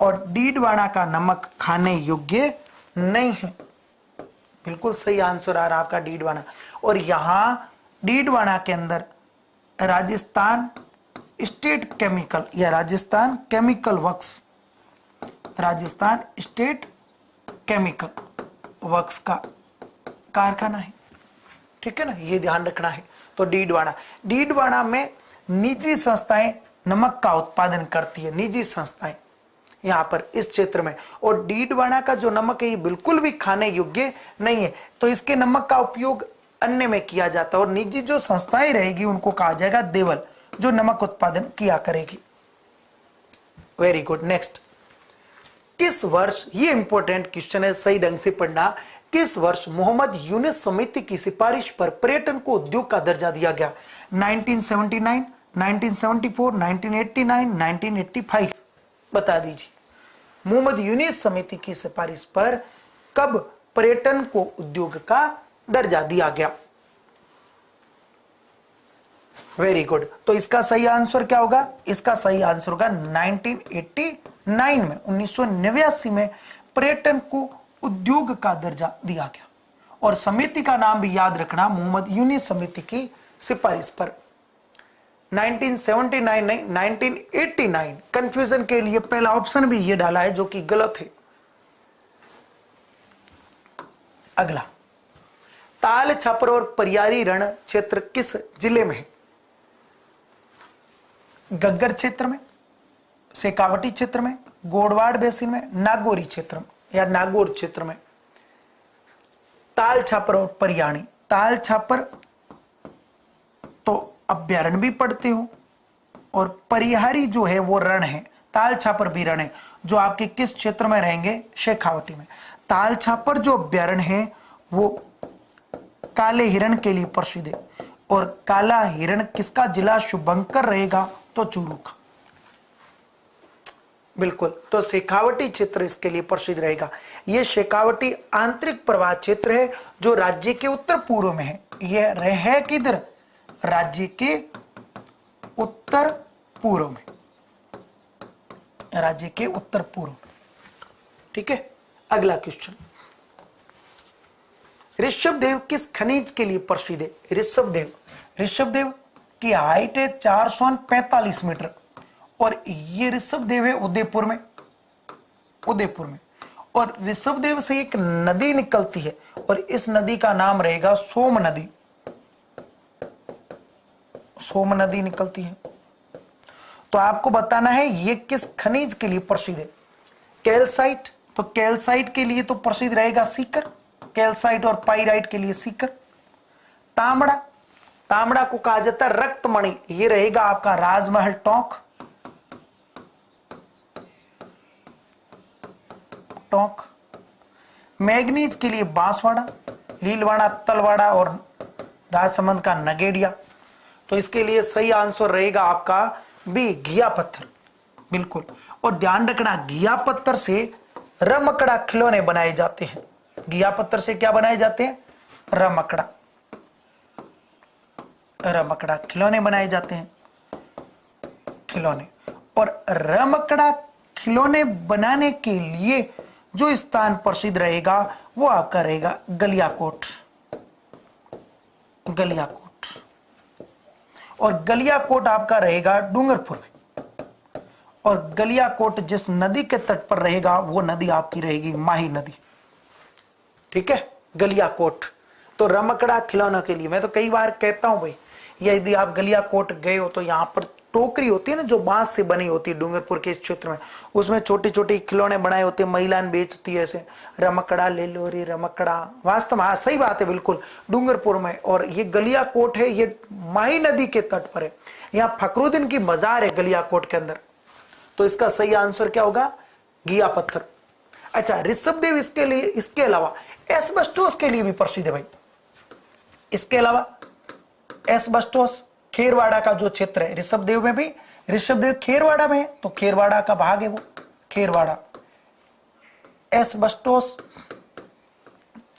और डीडवाना का नमक खाने योग्य नहीं है। बिल्कुल सही आंसर आ रहा आपका डीडवाना। और यहां डीडवाना के अंदर राजस्थान स्टेट केमिकल या Rajasthan chemical works, Rajasthan state chemical works का कारखाना है। ठीक है ना, ये ध्यान रखना है। तो डीडवाना, डीडवाना में निजी संस्थाएं नमक का उत्पादन करती है, निजी संस्थाएं यहां पर इस क्षेत्र में। और डीडवाना का जो नमक है ये बिल्कुल भी खाने योग्य नहीं है, तो इसके नमक का उपयोग अन्य में किया जाता है। और निजी जो संस्थाएं रहेगी उनको कहा जाएगा देवल, जो नमक उत्पादन किया करेगी। Very good. नेक्स्ट, किस वर्ष, ये इंपॉर्टेंट क्वेश्चन है, सही ढंग से पढ़ना। किस वर्ष मोहम्मद यूनुस समिति की सिफारिश पर पर्यटन को उद्योग का दर्जा दिया गया? 1979, 1974, 1989, 1985? बता दीजिए। मोहम्मद यूनुस समिति की सिफारिश पर कब पर्यटन को उद्योग का दर्जा दिया गया? Very good. तो इसका सही आंसर क्या होगा? इसका सही आंसर होगा 1989 में, 1989 में पर्यटन को उद्योग का दर्जा दिया गया। और समिति का नाम भी याद रखना, मोहम्मद यूनुस समिति की सिफारिश पर। 1979 नहीं, 1989। कंफ्यूजन के लिए पहला ऑप्शन भी ये डाला है जो कि गलत है। अगला, ताल छापर और परियारी रण क्षेत्र किस जिले में है? गग्गर क्षेत्र में, शेखावटी क्षेत्र में, गोडवाड़ बेसिन में, नागौरी क्षेत्र में या नागौर क्षेत्र में? ताल छापर और परियाणी, ताल छापर तो अभ्यारण्य भी पढ़ते हो, और परिहारी जो है वो रण है, ताल छापर भी रण है, जो आपके किस क्षेत्र में रहेंगे? शेखावटी में। ताल छापर जो अभ्यारण्य है वो काले हिरण के लिए प्रसिद्ध है, और काला हिरण किसका जिला शुभंकर रहेगा? तो चूरू का। बिल्कुल, तो शेखावटी क्षेत्र इसके लिए प्रसिद्ध रहेगा। यह शेखावटी आंतरिक प्रवाह क्षेत्र है जो राज्य के उत्तर पूर्व में है। यह है किधर? राज्य के उत्तर पूर्व में, राज्य के उत्तर पूर्व। ठीक है, अगला क्वेश्चन, ऋषभदेव किस खनिज के लिए प्रसिद्ध है? ऋषभदेव, ऋषभदेव की हाइट है 445 मीटर, और ये ऋषभदेव है उदयपुर में, उदयपुर में। और ऋषभदेव से एक नदी निकलती है, और इस नदी का नाम रहेगा सोम नदी। सोम नदी निकलती है। तो आपको बताना है ये किस खनिज के लिए प्रसिद्ध है? कैल्साइट, तो कैल्साइट के लिए तो प्रसिद्ध रहेगा सीकर, कैल्साइट और पाइराइट के लिए सीकर। तांबड़ा, तांबड़ा को कहा जाता है रक्तमणि, ये रहेगा आपका राजमहल टोंक, टोंक। मैग्नीज के लिए बांसवाड़ा, लीलवाड़ा, तलवाड़ा और राजसमंद का नगेड़िया। तो इसके लिए सही आंसर रहेगा आपका बी, घिया पत्थर। बिल्कुल, और ध्यान रखना घिया पत्थर से रमकड़ा खिलौने बनाए जाते हैं। घिया पत्थर से क्या बनाए जाते हैं? रमकड़ा, रमकड़ा खिलौने बनाए जाते हैं, खिलौने। और रमकड़ा खिलौने बनाने के लिए जो स्थान प्रसिद्ध रहेगा वो आपका रहेगा गलियाकोट, गलियाकोट। और गलियाकोट आपका रहेगा डूंगरपुर में, और गलियाकोट जिस नदी के तट पर रहेगा वो नदी आपकी रहेगी माही नदी। ठीक है, गलियाकोट। तो रमकड़ा खिलौनों के लिए मैं तो कई बार कहता हूं भाई, यदि आप गलियाकोट गए हो तो यहाँ पर टोकरी होती है ना जो बांस से बनी होती है डूंगरपुर के इस क्षेत्र में, उसमें छोटे छोटे खिलौने बनाए होते हैं, महिलाएं बेचती है ऐसे, रमकड़ा ले लो रे रमकड़ा। वास्तव में हाँ सही बात है, बिल्कुल डूंगरपुर में। और ये गलियाकोट है, ये माही नदी के तट पर है। यहाँ फखरुद्दीन की मजार है गलियाकोट के अंदर। तो इसका सही आंसर क्या होगा? घिया पत्थर। अच्छा, ऋषभदेव इसके लिए, इसके अलावा एस्बेस्टोस के लिए भी प्रसिद्ध है भाई। इसके अलावा एस्बेस्टोस खेरवाड़ा का जो क्षेत्र है, ऋषभदेव में भी, ऋषभदेव खेरवाड़ा में है तो खेरवाड़ा का भाग है वो, खेरवाड़ा, एस्बेस्टोस।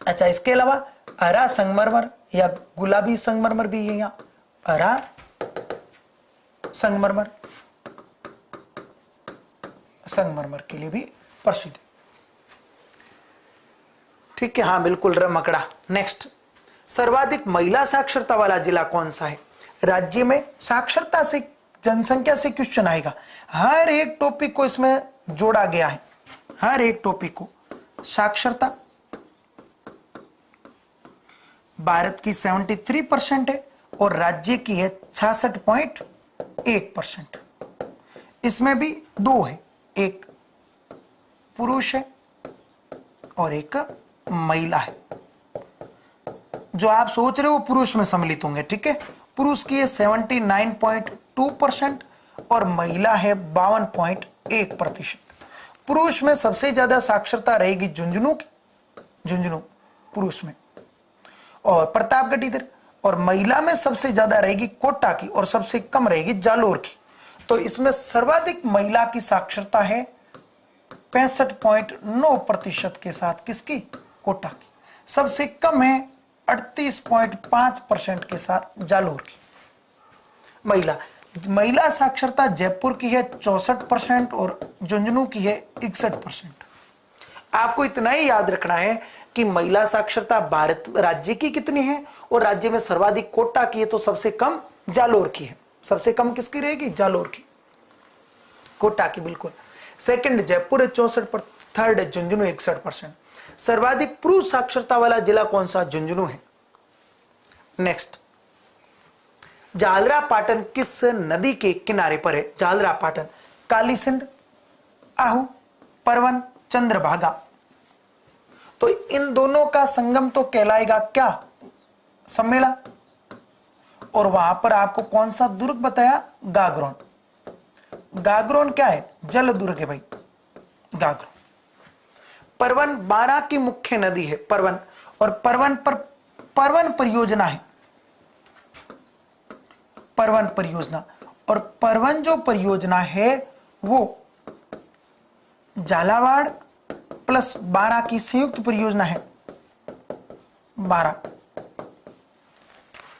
अच्छा, इसके अलावा हरा संगमरमर या गुलाबी संगमरमर भी है यहाँ, हरा संगमरमर, संगमरमर के लिए भी प्रसिद्ध है। ठीक है, हाँ बिल्कुल रमकड़ा। नेक्स्ट, सर्वाधिक महिला साक्षरता वाला जिला कौन सा है? राज्य में साक्षरता से, जनसंख्या से क्वेश्चन आएगा, हर एक टॉपिक को इसमें जोड़ा गया है, हर एक टॉपिक को। साक्षरता भारत की 73% है और राज्य की है 66.1%। इसमें भी दो है, एक पुरुष है और एक महिला है। जो आप सोच रहे हो पुरुष में सम्मिलित होंगे, ठीक है। पुरुष की है 79.2% और महिला है 52.1%। पुरुष में सबसे ज्यादा साक्षरता रहेगी झुंझुनू की, झुंझुनू पुरुष में, और प्रतापगढ़ इधर, और महिला में सबसे ज्यादा रहेगी कोटा की और सबसे कम रहेगी जालोर की। तो इसमें सर्वाधिक महिला की साक्षरता है 65.9% के साथ, किसकी? कोटा की। सबसे कम है 38.5% के साथ जालोर की महिला। महिला साक्षरता जयपुर की है 64% और झुंझुनू की है 61%। आपको इतना ही याद रखना है कि महिला साक्षरता भारत राज्य की कितनी है और राज्य में सर्वाधिक कोटा की है, तो सबसे कम जालोर की है। सबसे कम किसकी रहेगी? जालोर की, कोटा की, बिल्कुल। सेकंड जयपुर है 64%, थर्ड है झुंझुनू 61%। सर्वाधिक पुरुष साक्षरता वाला जिला कौन सा? झुंझुनू है। नेक्स्ट, जालरा पाटन किस नदी के किनारे पर है? जालरा पाटन काली सिंध, आहू, परवन, चंद्रभागा। तो इन दोनों का संगम तो कहलाएगा क्या? सम्मेला। और वहां पर आपको कौन सा दुर्ग बताया? गागरोन। गागरोन क्या है? जल दुर्ग है भाई, गागरोन। परवन बारां की मुख्य नदी है, परवन, और परवन पर परवन परियोजना है, परवन परियोजना। और परवन जो परियोजना है वो झालावाड़ प्लस बारां की संयुक्त परियोजना है, बारां।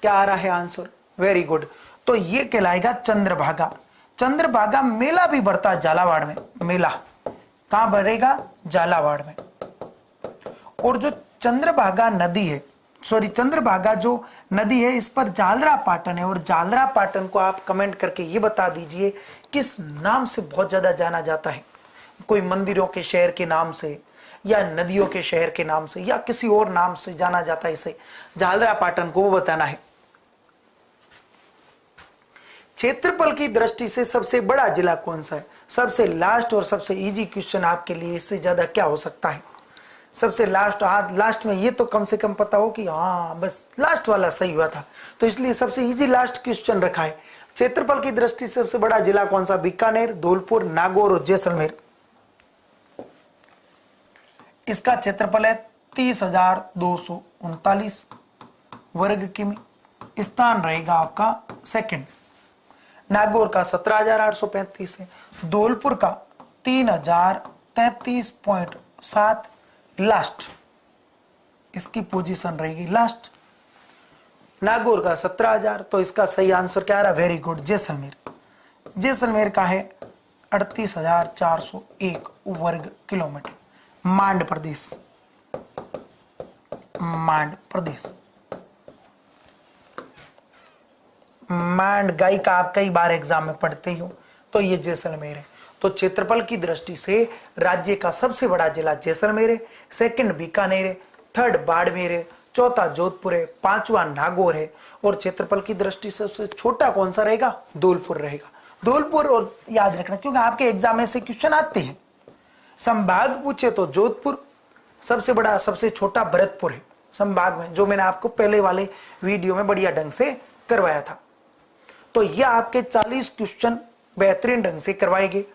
क्या आ रहा है आंसर? Very good. तो ये कहलाएगा चंद्रभागा। चंद्रभागा मेला भी बढ़ता है झालावाड़ में, मेला कहां बढ़ेगा? झालावाड़ में। और जो चंद्रभागा नदी है, सॉरी चंद्रभागा जो नदी है, इस पर जालरा पाटन है, और जालरा पाटन को आप कमेंट करके ये बता दीजिए किस नाम से बहुत ज्यादा जाना जाता है। कोई मंदिरों के शहर के नाम से, या नदियों के शहर के नाम से, या किसी और नाम से जाना जाता है इसे, जालरा पाटन को वो बताना है। क्षेत्रफल की दृष्टि से सबसे बड़ा जिला कौन सा है? सबसे लास्ट और सबसे इजी क्वेश्चन आपके लिए, इससे ज्यादा क्या हो सकता है? सबसे लास्ट, हाँ लास्ट में ये तो कम से कम पता हो कि हाँ बस लास्ट वाला सही हुआ था, तो इसलिए सबसे इजी लास्ट क्वेश्चन रखा है। क्षेत्रफल की दृष्टि से सबसे बड़ा जिला कौन सा? बीकानेर, धौलपुर, नागौर और जैसलमेर। इसका क्षेत्रफल है 30,239 वर्ग किमी। स्थान रहेगा आपका सेकंड। नागौर का 17,835 है, धौलपुर का 3,033.7 लास्ट, इसकी पोजीशन रहेगी लास्ट। नागौर का 17,000, तो इसका सही आंसर क्या आ रहा? Very good, Jaisalmer. जैसलमेर का है 38,401 वर्ग किलोमीटर। मांड प्रदेश, मांड प्रदेश, मांड गाय का आप कई बार एग्जाम में पढ़ते हो, तो ये जैसलमेर है। तो क्षेत्रफल की दृष्टि से राज्य का सबसे बड़ा जिला जैसलमेर है, सेकंड बीकानेर है, थर्ड बाड़मेर है, चौथा जोधपुर है, पांचवा नागौर है, और क्षेत्रफल की दृष्टि से सबसे छोटा कौन सा रहेगा? धौलपुर रहेगा। धौलपुर, और याद रखना क्योंकि आपके एग्जाम में से क्वेश्चन आते हैं। संभाग पूछे तो जोधपुर सबसे बड़ा, सबसे छोटा भरतपुर है संभाग में, जो मैंने आपको पहले वाले वीडियो में बढ़िया ढंग से करवाया था। तो यह आपके 40 क्वेश्चन बेहतरीन ढंग से करवाएंगे।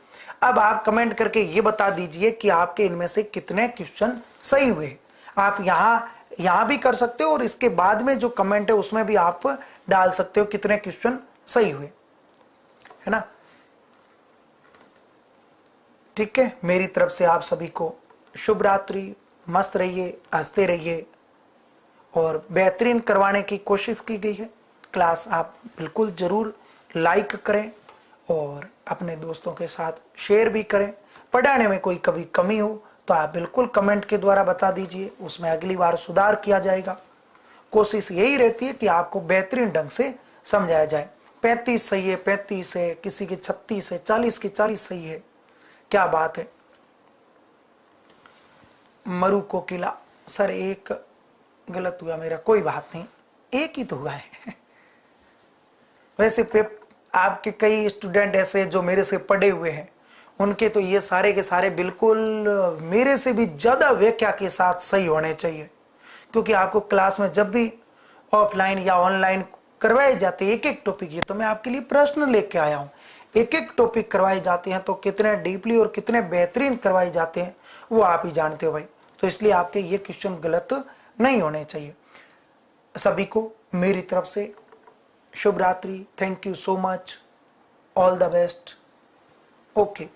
अब आप कमेंट करके ये बता दीजिए कि आपके इनमें से कितने क्वेश्चन सही हुए। आप यहां भी कर सकते हो और इसके बाद में जो कमेंट है उसमें भी आप डाल सकते हो कितने क्वेश्चन सही हुए, है ना। ठीक है, मेरी तरफ से आप सभी को शुभ रात्रि, मस्त रहिए, हंसते रहिए और बेहतरीन करवाने की कोशिश की गई है। क्लास आप बिल्कुल जरूर लाइक करें और अपने दोस्तों के साथ शेयर भी करें। पढ़ाने में कोई कभी कमी हो तो आप बिल्कुल कमेंट के द्वारा बता दीजिए, उसमें अगली बार सुधार किया जाएगा। कोशिश यही रहती है कि आपको बेहतरीन ढंग से समझाया जाए। 35 सही है, 35 है, किसी की 36 है, 40 की 40 सही है, क्या बात है। मरु कोकिला, सर एक गलत हुआ मेरा, कोई बात नहीं, एक ही तो हुआ है। वैसे आपके कई स्टूडेंट ऐसे जो मेरे से पढ़े हुए हैं, उनके तो ये सारे के सारे बिल्कुल मेरे से भी ज्यादा व्याख्या के साथ सही होने चाहिए, क्योंकि आपको क्लास में जब भी ऑफलाइन या ऑनलाइन करवाए जाते हैं एक एक टॉपिक, ये तो मैं आपके लिए प्रश्न लेके आया हूँ, एक एक टॉपिक करवाए जाते हैं तो कितने डीपली और कितने बेहतरीन करवाए जाते हैं वो आप ही जानते हो भाई। तो इसलिए आपके ये क्वेश्चन गलत नहीं होने चाहिए। सभी को मेरी तरफ से शुभ रात्रि, thank you so much, all the best, okay.